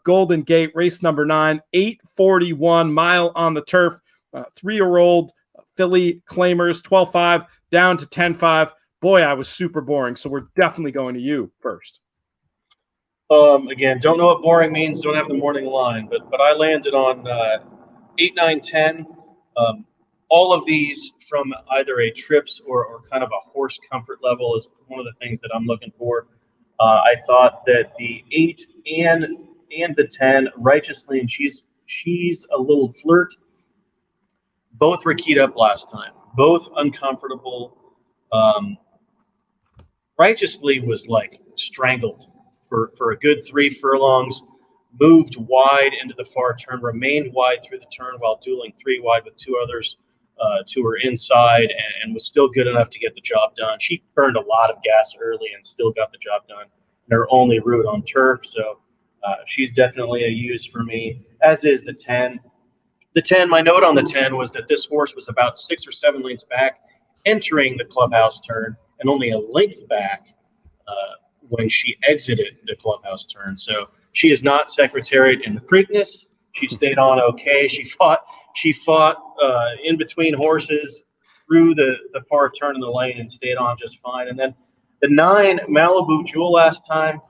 Golden Gate, race number 9, 8:41 mile on the turf. 3-year-old filly claimers, 12.5 down to 10.5. Boy, I was super boring. So we're definitely going to you first. Again, don't know what boring means. Don't have the morning line, but I landed on 8, 9, 10. All of these from either a trips or kind of a horse comfort level is one of the things that I'm looking for. I thought that the 8 and the 10, Righteously, and she's a little flirt. Both were keyed up last time. Both uncomfortable. Righteously was like strangled for a good 3 furlongs, moved wide into the far turn, remained wide through the turn while dueling 3 wide with 2 others to her inside, and was still good enough to get the job done. She burned a lot of gas early and still got the job done in her only route on turf, so she's definitely a use for me, as is the 10. The 10, my note on the 10 was that this horse was about 6 or 7 lengths back entering the clubhouse turn and only a length back when she exited the clubhouse turn. So she is not secretariat in the Preakness. She stayed on okay. She fought in between horses through the far turn in the lane and stayed on just fine. And then the 9, Malibu Jewel last time,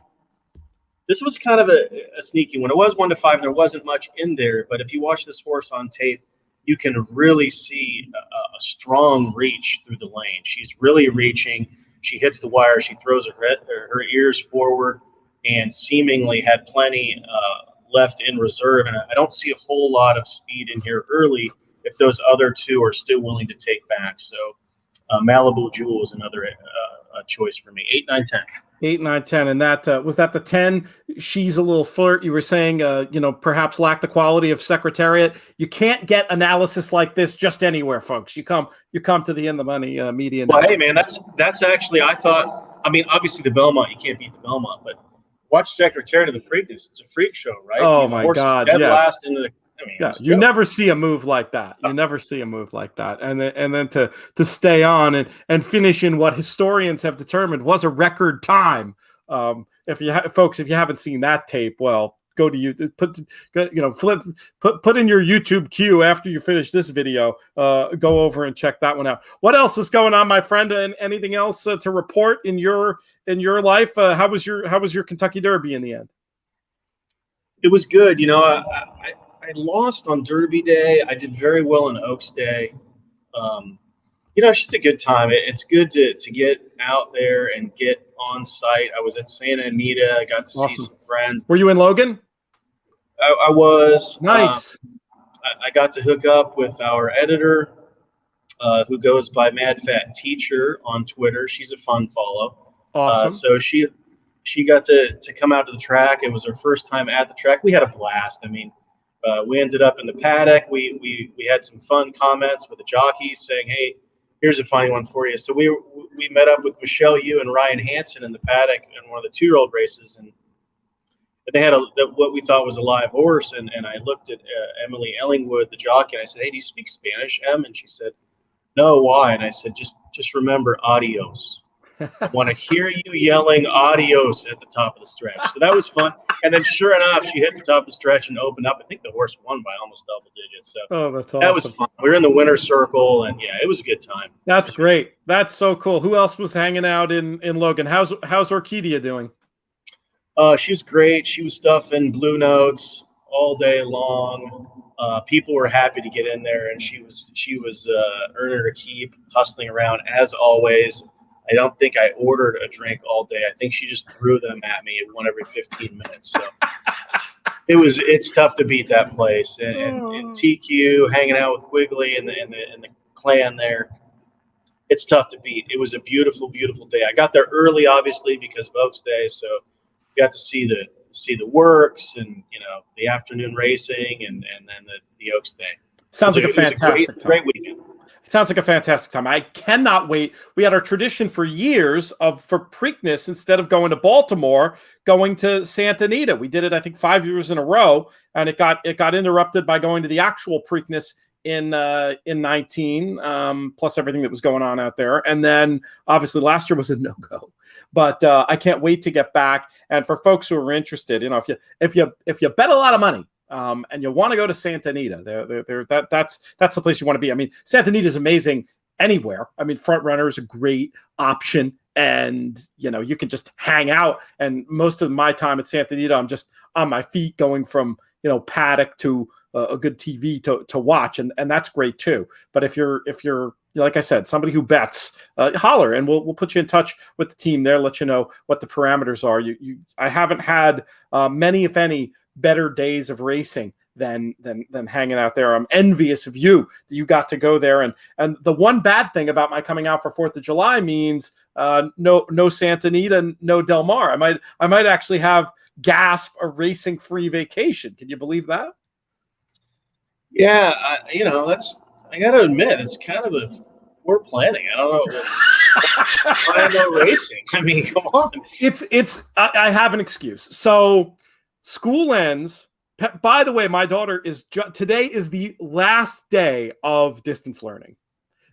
this was kind of a sneaky one. It was 1 to 5, and there wasn't much in there. But if you watch this horse on tape, you can really see a strong reach through the lane. She's really reaching. She hits the wire. She throws her ears forward and seemingly had plenty left in reserve. And I don't see a whole lot of speed in here early if those other 2 are still willing to take back. So Malibu Jewel is another choice for me. 8, 9, 10. 8, 9, 10. And that was that the 10. She's a little flirt. You were saying, perhaps lack the quality of Secretariat. You can't get analysis like this just anywhere, folks. You come to the In the Money media. Well, network. hey, man, that's actually, I thought, I mean, obviously the Belmont, you can't beat the Belmont, but watch Secretariat of the Preakness. It's a freak show, right? Oh, my God. Dead Yeah. last into the. I mean, Yeah, you never see a move like that. You never see a move like that, and then to stay on and finish in what historians have determined was a record time. If you haven't seen that tape, well, go to you put in your YouTube queue after you finish this video. Go over and check that one out. What else is going on, my friend? And anything else to report in your life? How was your Kentucky Derby in the end? It was good. I lost on Derby Day. I did very well on Oaks Day. It's just a good time. It's good to get out there and get on site. I was at Santa Anita. I got to see some friends. Were you in Logan? I was. Nice. I got to hook up with our editor, who goes by Mad Fat Teacher on Twitter. She's a fun follow. Awesome. So she got to come out to the track. It was her first time at the track. We had a blast. I mean, we ended up in the paddock. We had some fun comments with the jockeys saying, "Hey, here's a funny one for you." So we met up with Michelle Yu and Ryan Hansen in the paddock in one of the 2-year-old races, and they had what we thought was a live horse. And I looked at Emily Ellingwood, the jockey, and I said, "Hey, do you speak Spanish, Em?" And she said, "No, why?" And I said, "Just remember, adios. I want to hear you yelling adios at the top of the stretch." So that was fun. And then sure enough, she hit the top of the stretch and opened up. I think the horse won by almost double digits. So that's awesome. That was fun. We were in the winner's circle, and yeah, it was a good time. That's great. That's so cool. Who else was hanging out in Logan? How's Orquídea doing? She was great. She was stuffing Blue Notes all day long. People were happy to get in there, and she was earning her keep, hustling around as always. I don't think I ordered a drink all day. I think she just threw them at me one every 15 minutes. So it's tough to beat that place. And TQ hanging out with Quigley and the clan there. It's tough to beat. It was a beautiful, beautiful day. I got there early, obviously, because of Oaks Day, so got to see the works and the afternoon racing and then the Oaks Day. Sounds like a fantastic time. Great weekend. Sounds like a fantastic time. I cannot wait. We had our tradition for years for Preakness, instead of going to Baltimore, going to Santa Anita. We did it, I think, 5 years in a row, and it got interrupted by going to the actual Preakness in 19, plus everything that was going on out there. And then obviously last year was a no-go. But I can't wait to get back. And for folks who are interested, if you bet a lot of money, and you want to go to Santa Anita, that's the place you want to be. I mean, Santa Anita is amazing anywhere. I mean, Front Runner is a great option, and you can just hang out. And most of my time at Santa Anita, I'm just on my feet, going from paddock to a good TV to watch, and that's great too. But if you're like I said, somebody who bets, holler, and we'll put you in touch with the team there, let you know what the parameters are. I haven't had many, if any, better days of racing than hanging out there. I'm envious of you that you got to go there. And the one bad thing about my coming out for 4th of July means no Santa Anita, no Del Mar. I might actually have gasp a racing free vacation. Can you believe that? Yeah, I got to admit, it's kind of poor planning. I don't know. I know racing. I mean, come on. I have an excuse. So school ends. By the way, my daughter today is the last day of distance learning.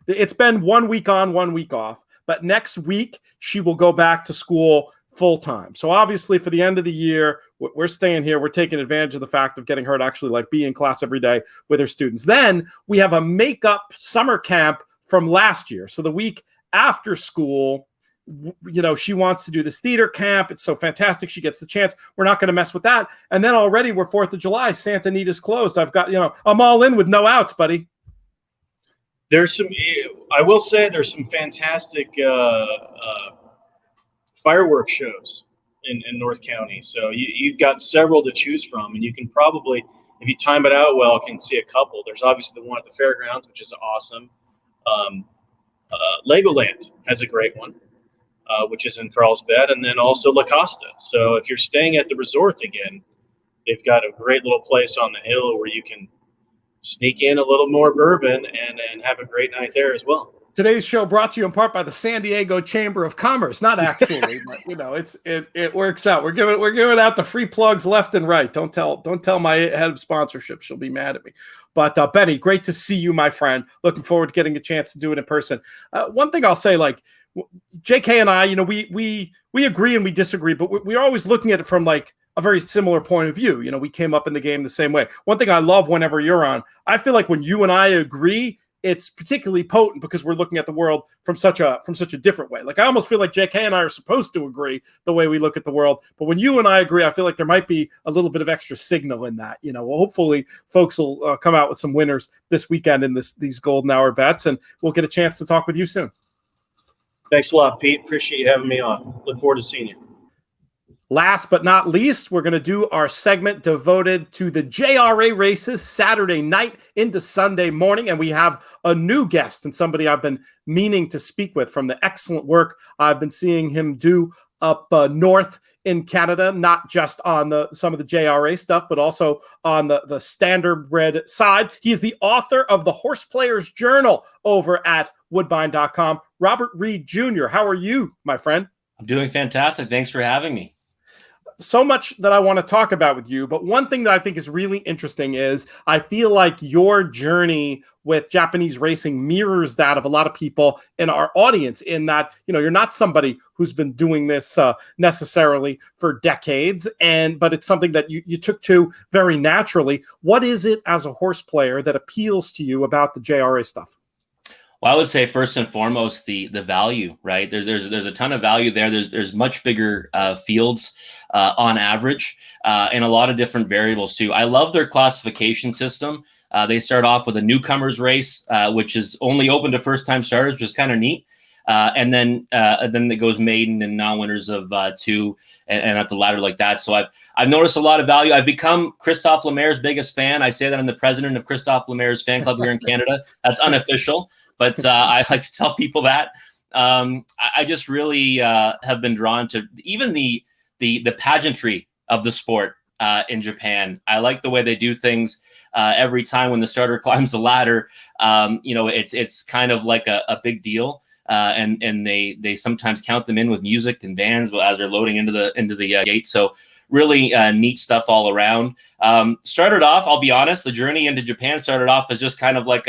It's been 1 week on, 1 week off, but next week she will go back to school full time. So obviously for the end of the year, we're staying here. We're taking advantage of the fact of getting her to actually be in class every day with her students. Then we have a makeup summer camp from last year. So the week after school, she wants to do this theater camp. It's so fantastic. She gets the chance. We're not going to mess with that. And then already we're 4th of July. Santa Anita's closed. I've got, I'm all in with no outs, buddy. I will say there's some fantastic fireworks shows in North County. So you've got several to choose from, and you can probably, if you time it out well, can see a couple. There's obviously the one at the fairgrounds, which is awesome. Legoland has a great one. which is in Carlsbad, and then also La Costa. So if you're staying at the resort again, they've got a great little place on the hill where you can sneak in a little more bourbon and have a great night there as well. Today's show brought to you in part by the San Diego Chamber of Commerce. Not actually, but it works out. We're giving out the free plugs left and right. Don't tell my head of sponsorship; she'll be mad at me. But Benny, great to see you, my friend. Looking forward to getting a chance to do it in person. One thing I'll say, like JK and I, we agree and we disagree, but we're always looking at it from like a very similar point of view. We came up in the game the same way. One thing I love whenever you're on, I feel like when you and I agree, it's particularly potent because we're looking at the world from such a different way. Like I almost feel like JK and I are supposed to agree the way we look at the world, but when you and I agree, I feel like there might be a little bit of extra signal in that. Hopefully folks will come out with some winners this weekend in these golden hour bets, and we'll get a chance to talk with you soon. Thanks a lot, Pete. Appreciate you having me on. Look forward to seeing you. Last but not least, we're going to do our segment devoted to the JRA races Saturday night into Sunday morning. And we have a new guest and somebody I've been meaning to speak with from the excellent work I've been seeing him do up north in Canada, not just on some of the JRA stuff, but also on the standardbred side. He is the author of the Horse Players Journal over at Woodbine.com. Robert Reid Jr. How are you, my friend? I'm doing fantastic. Thanks for having me. So much that I want to talk about with you, but one thing that I think is really interesting is I feel like your journey with Japanese racing mirrors that of a lot of people in our audience, in that, you're not somebody who's been doing this necessarily for decades, but it's something that you took to very naturally. What is it as a horse player that appeals to you about the JRA stuff? Well, I would say first and foremost the value, right? There's a ton of value there. There's much bigger fields on average, and a lot of different variables too. I love their classification system. They start off with a newcomers race, which is only open to first-time starters, which is kind of neat. And then it goes maiden and non-winners of 2 and up the ladder like that. So I've noticed a lot of value. I've become Christophe Lemaire's biggest fan. I say that I'm the president of Christophe Lemaire's fan club here in Canada. That's unofficial, but I like to tell people that. I just really have been drawn to even the pageantry of the sport in Japan. I like the way they do things. Every time when the starter climbs the ladder, it's kind of like a big deal. And they sometimes count them in with music and bands as they're loading into the gate. So really neat stuff all around. Started off, I'll be honest, the journey into Japan started off as just kind of like,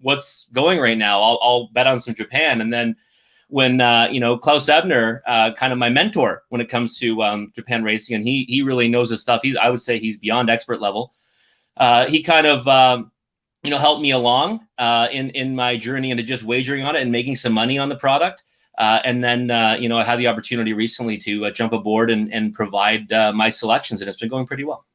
what's going right now? I'll bet on some Japan. And then when Klaus Ebner, kind of my mentor when it comes to Japan racing, and he really knows his stuff. I would say he's beyond expert level. He kind of helped me along in my journey into just wagering on it and making some money on the product. And then, I had the opportunity recently to jump aboard and provide my selections, and it's been going pretty well.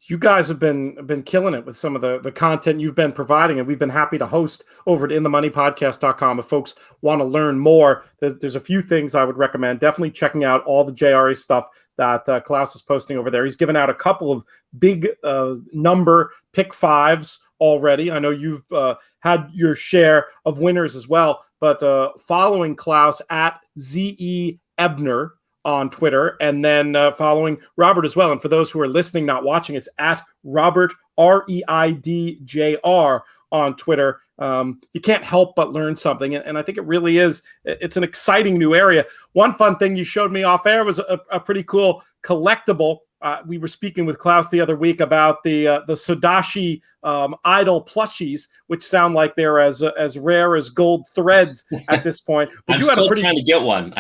You guys have been killing it with some of the content you've been providing, and we've been happy to host over at InTheMoneyPodcast.com. If folks want to learn more, there's a few things I would recommend. Definitely checking out all the JRA stuff that Klaus is posting over there. He's given out a couple of big number pick fives already. I know you've had your share of winners as well, but following Klaus at ZE Ebner on Twitter, and then following Robert as well. And for those who are listening, not watching, it's at Robert REIDJR on Twitter. You can't help but learn something. And I think it really is. It's an exciting new area. One fun thing you showed me off air was a pretty cool collectible. We were speaking with Klaus the other week about the Sodashi idol plushies, which sound like they're as rare as gold threads at this point. But I'm still trying to get one.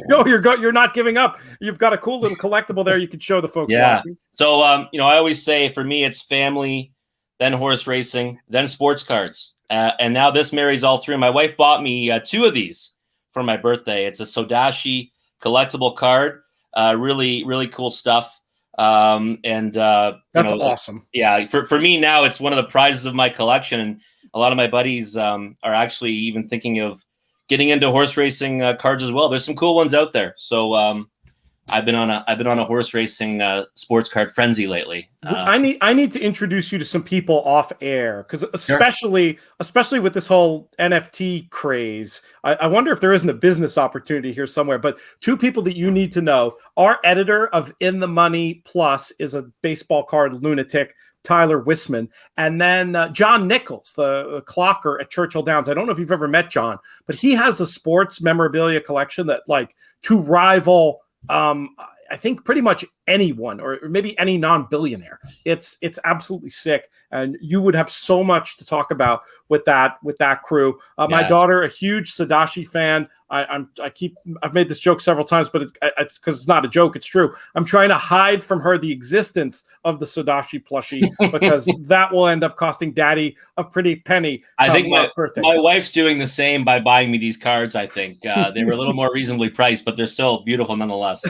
No, you're not giving up. You've got a cool little collectible there you can show the folks watching. So, I always say for me, it's family, then horse racing, then sports cards. And now this marries all three. My wife bought me 2 of these for my birthday. It's a Sodashi collectible card. Really, really cool stuff. That's awesome. Yeah. For me now, it's one of the prizes of my collection. And a lot of my buddies are actually even thinking of getting into horse racing cards as well. There's some cool ones out there. So I've been on a horse racing sports card frenzy lately. I need to introduce you to some people off air, because especially with this whole NFT craze, I wonder if there isn't a business opportunity here somewhere. But two people that you need to know: our editor of In the Money Plus is a baseball card lunatic, Tyler Wisman, and then John Nichols, the clocker at Churchill Downs. I don't know if you've ever met John, but he has a sports memorabilia collection that, like, to rival I think pretty much anyone, or maybe any non-billionaire. It's absolutely sick, and you would have so much to talk about with that crew. My daughter, a huge Sadashi fan. I've made this joke several times, but it's because it's not a joke, it's true. I'm trying to hide from her the existence of the Sadashi plushie, because that will end up costing Daddy a pretty penny. I think my wife's doing the same by buying me these cards. I think they were a little more reasonably priced, but they're still beautiful nonetheless.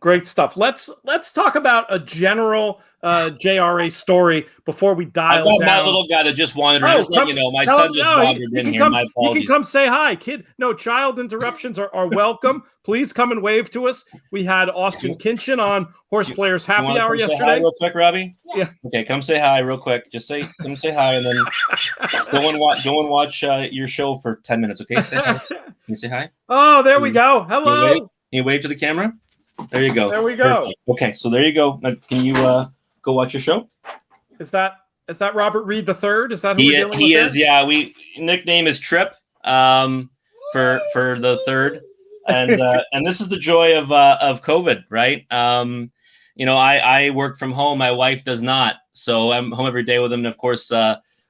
Great stuff. Let's talk about a general JRA story before we dial down. My little guy that just wandered. Just let you know, my son just wandered in here. My apologies. You can come say hi, kid. No child interruptions are welcome. Please come and wave to us. We had Austin Kinchin on Horse Players Happy Hour yesterday. Say hi real quick, Robbie. Yeah. Okay, come say hi real quick. Just come say hi, and then go and watch your show for 10 minutes. Okay, say hi. Can you say hi? Oh, there we go. Hello. Can you wave to the camera? There you go. There we go. Perfect. Okay, so there you go. Now, can you go watch your show? Is that Robert Reid III? Is that who we're dealing with? He is. There? Yeah, nickname is Trip. For the third, and this is the joy of COVID, right? I work from home. My wife does not, so I'm home every day with them. And of course,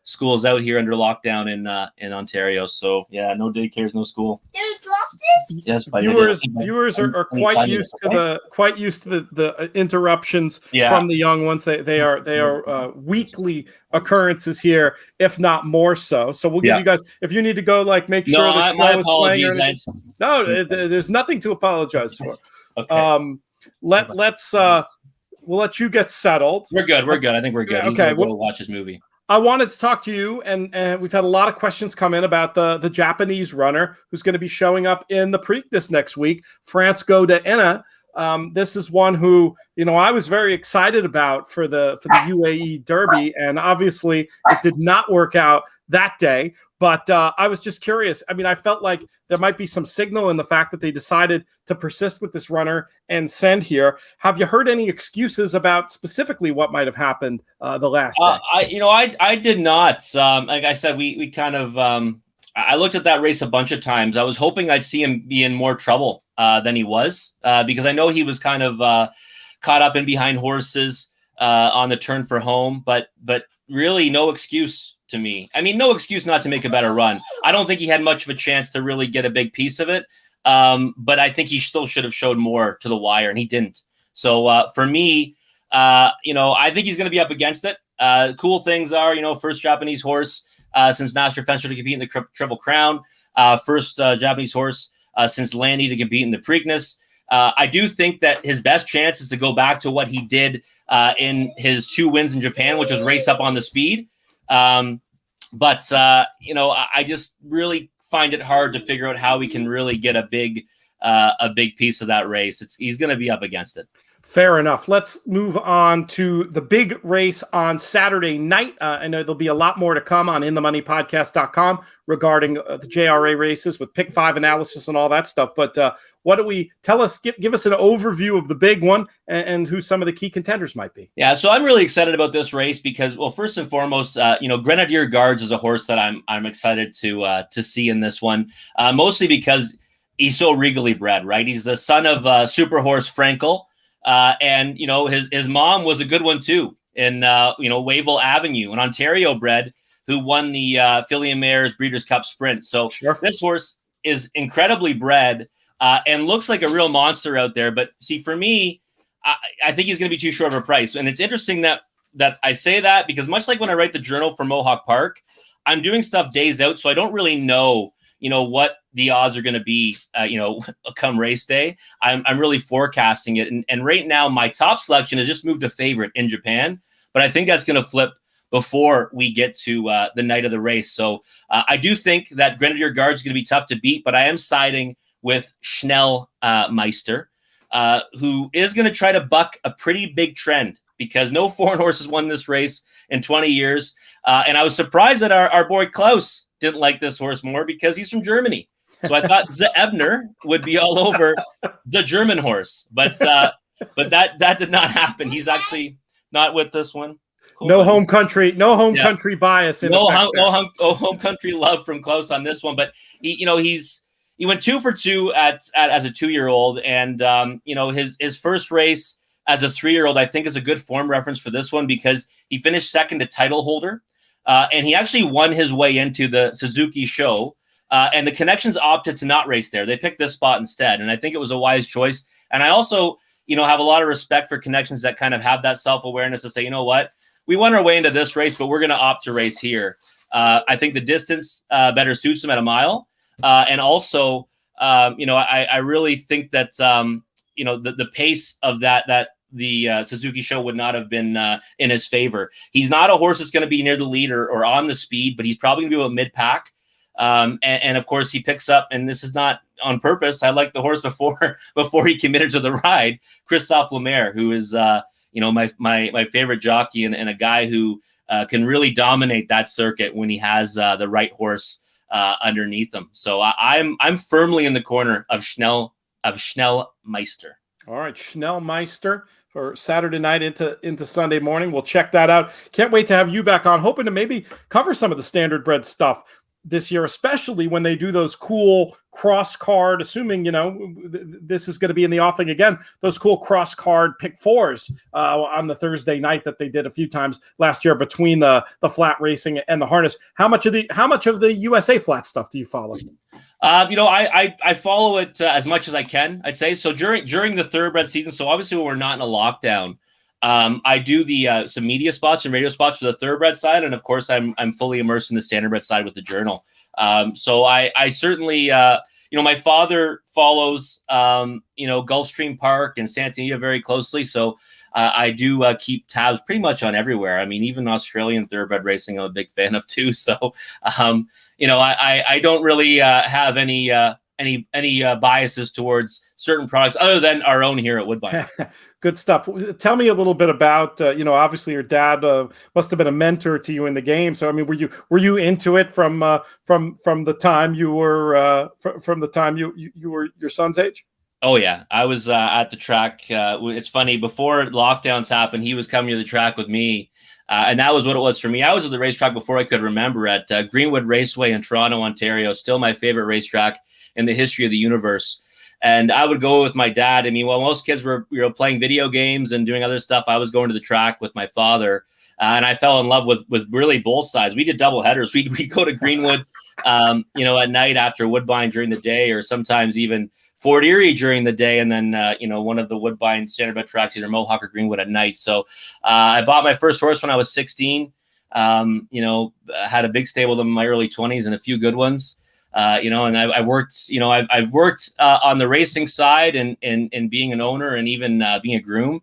school's out here under lockdown in Ontario. So yeah, no daycares, no school. Yes, viewers are quite used to the interruptions from the young ones. They are weekly occurrences here, if not more so. So we'll give you guys, if you need to go, like, make sure that my apologies. There's nothing to apologize for. Okay. We'll let you get settled. We're good. I think we're good. Okay, we'll watch his movie. I wanted to talk to you, and we've had a lot of questions come in about the Japanese runner who's going to be showing up in the Preakness next week, Francisco de Enna. This is one who, I was very excited about for the UAE Derby, and obviously it did not work out that day. But I was just curious. I mean, I felt like there might be some signal in the fact that they decided to persist with this runner and send here. Have you heard any excuses about specifically what might have happened the last day? I did not. Like I said, we kind of I looked at that race a bunch of times. I was hoping I'd see him be in more trouble than he was, because I know he was kind of caught up in behind horses on the turn for home, but really no excuse to me. I mean, no excuse not to make a better run. I don't think he had much of a chance to really get a big piece of it, but I think he still should have showed more to the wire, and he didn't. So for me, I think he's going to be up against it. Cool things are, first Japanese horse since Master Fencer to compete in the Triple Crown, first Japanese horse since Landy to compete in the Preakness. I do think that his best chance is to go back to what he did in his 2 wins in Japan, which was race up on the speed. But I just really find it hard to figure out how we can really get a big piece of that race. He's going to be up against it. Fair enough. Let's move on to the big race on Saturday night. I know there'll be a lot more to come on inthemoneypodcast.com regarding the JRA races with pick 5 analysis and all that stuff. But what do we tell us? Give us an overview of the big one and who some of the key contenders might be. Yeah, so I'm really excited about this race because, well, first and foremost, Grenadier Guards is a horse that I'm excited to see in this one, mostly because he's so regally bred, right? He's the son of super horse Frankel. And his mom was a good one too in Wavell Avenue, an Ontario bred who won the Fillion Mares Breeders' Cup Sprint. So This horse is incredibly bred and looks like a real monster out there. But see, for me, I think he's going to be too short of a price. And it's interesting that I say that because much like when I write the journal for Mohawk Park, I'm doing stuff days out, so I don't really know what the odds are going to be, come race day. I'm really forecasting it. And right now, my top selection has just moved to favorite in Japan, but I think that's going to flip before we get to the night of the race. So I do think that Grenadier Guard is going to be tough to beat, but I am siding with Schnellmeister. who is going to try to buck a pretty big trend because no foreign horses won this race in 20 years. And I was surprised that our boy Klaus didn't like this horse more because he's from Germany. So I thought the Ebner would be all over the German horse, but that did not happen. He's actually not with this one. Cool. No home country country bias. No home country love from Klaus on this one. But he went 2 for 2 as a 2-year-old, and his first race as a 3-year-old I think is a good form reference for this one because he finished second to title holder, and he actually won his way into the Suzuki show. And the Connections opted to not race there. They picked this spot instead. And I think it was a wise choice. And I also, have a lot of respect for Connections that kind of have that self-awareness to say, you know what, we won our way into this race, but we're going to opt to race here. I think the distance better suits them at a mile. And also, I really think that, the pace of the Suzuki show would not have been in his favor. He's not a horse that's going to be near the lead or on the speed, but he's probably going to be about mid-pack. And of course he picks up, and this is not on purpose. I like the horse before he committed to the ride, Christophe Lemaire, who is, my favorite jockey and a guy who can really dominate that circuit when he has the right horse underneath him. So I'm firmly in the corner of Schnellmeister. All right, Schnellmeister for Saturday night into Sunday morning. We'll check that out. Can't wait to have you back on, hoping to maybe cover some of the standard bred stuff this year, especially when they do those cool cross card, assuming, this is going to be in the offing again, those cool cross card pick fours on the Thursday night that they did a few times last year between the flat racing and the harness. How much of the USA flat stuff do you follow? I follow it as much as I can, I'd say. So during the thoroughbred season, so obviously when we're not in a lockdown, I do some media spots and radio spots for the thoroughbred side, and of course, I'm fully immersed in the standardbred side with the Journal. So I certainly, my father follows, Gulfstream Park and Santa Anita very closely, so I do keep tabs pretty much on everywhere. I mean, even Australian thoroughbred racing, I'm a big fan of too. So, I don't really have any biases towards certain products other than our own here at Woodbine. Good stuff. Tell me a little bit about, obviously your dad must have been a mentor to you in the game. So, I mean, were you into it from the time you were from the time you were your son's age? Oh yeah, I was at the track. It's funny, before lockdowns happened, he was coming to the track with me. And that was what it was for me. I was at the racetrack before I could remember, at Greenwood Raceway in Toronto, Ontario, still my favorite racetrack in the history of the universe. And I would go with my dad. I mean, while most kids were playing video games and doing other stuff, I was going to the track with my father. And I fell in love with really both sides. We did double headers. We'd go to Greenwood, at night after Woodbine during the day, or sometimes even Fort Erie during the day. And then, one of the Woodbine standardbred tracks, either Mohawk or Greenwood at night. So I bought my first horse when I was 16, had a big stable in my early 20s and a few good ones. And I've worked, I've worked on the racing side and being an owner and even being a groom.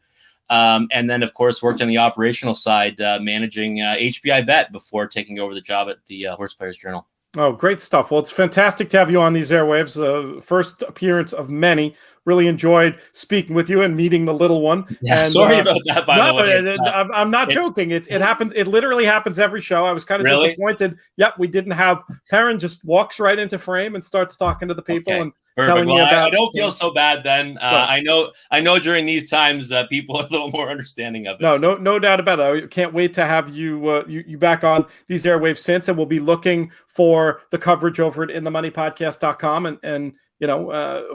And then, of course, worked on the operational side, managing HBI Bet before taking over the job at the Horse Players Journal. Oh, great stuff. Well, it's fantastic to have you on these airwaves. First appearance of many. Really enjoyed speaking with you and meeting the little one. Yeah, and, sorry about that, by the way. I'm not joking. It happens. It literally happens every show. I was kind of disappointed. Yep, we didn't have Perrin just walks right into frame and starts talking to the people and telling me about. I don't feel so bad then. I know during these times people are a little more understanding of it. No doubt about it. I can't wait to have you you back on these airwaves since, and we'll be looking for the coverage over at InTheMoneyPodcast.com and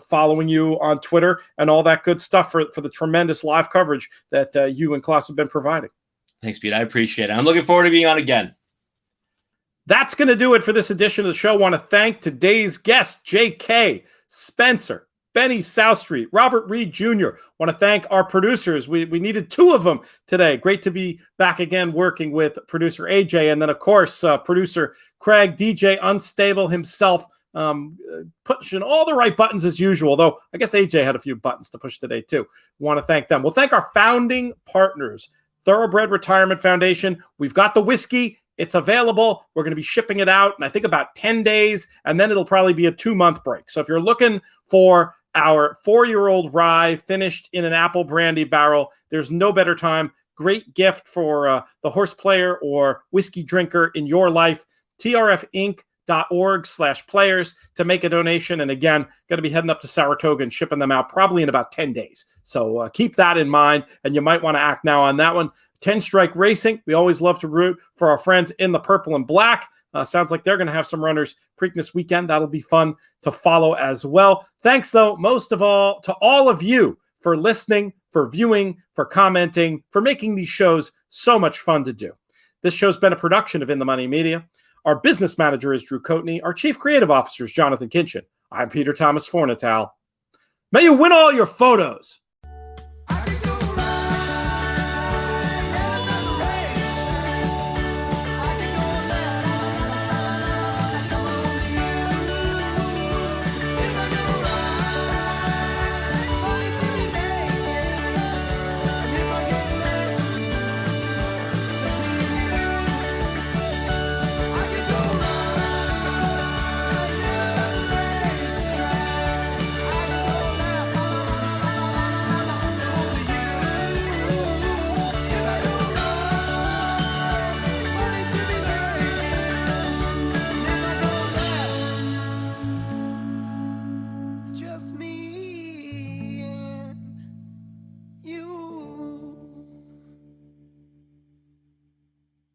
following you on Twitter and all that good stuff for the tremendous live coverage that you and Klaus have been providing. Thanks, Pete. I appreciate it. I'm looking forward to being on again. That's going to do it for this edition of the show. I want to thank today's guests, J.K., Spencer, Benny Southstreet, Robert Reid Jr. Want to thank our producers. We needed two of them today. Great to be back again working with producer AJ. And then, of course, producer Craig, DJ Unstable himself, pushing all the right buttons as usual, though I guess AJ had a few buttons to push today too. Want to thank them. We'll thank our founding partners, Thoroughbred Retirement Foundation. We've got the whiskey. It's available. We're going to be shipping it out in, I think, about 10 days, and then it'll probably be a 2-month break. So if you're looking for our 4-year-old rye finished in an apple brandy barrel. There's no better time. Great gift for the horse player or whiskey drinker in your life. trfinc.org/players to make a donation. And again, going to be heading up to Saratoga and shipping them out probably in about 10 days. So keep that in mind, and you might want to act now on that one. 10 Strike Racing. We always love to root for our friends in the purple and black. Sounds like they're going to have some runners Preakness weekend. That'll be fun to follow as well. Thanks, though, most of all, to all of you for listening, for viewing, for commenting, for making these shows so much fun to do. This show's been a production of In the Money Media. Our business manager is Drew Coatney. Our chief creative officer is Jonathan Kinchin. I'm Peter Thomas Fornatal. May you win all your photos.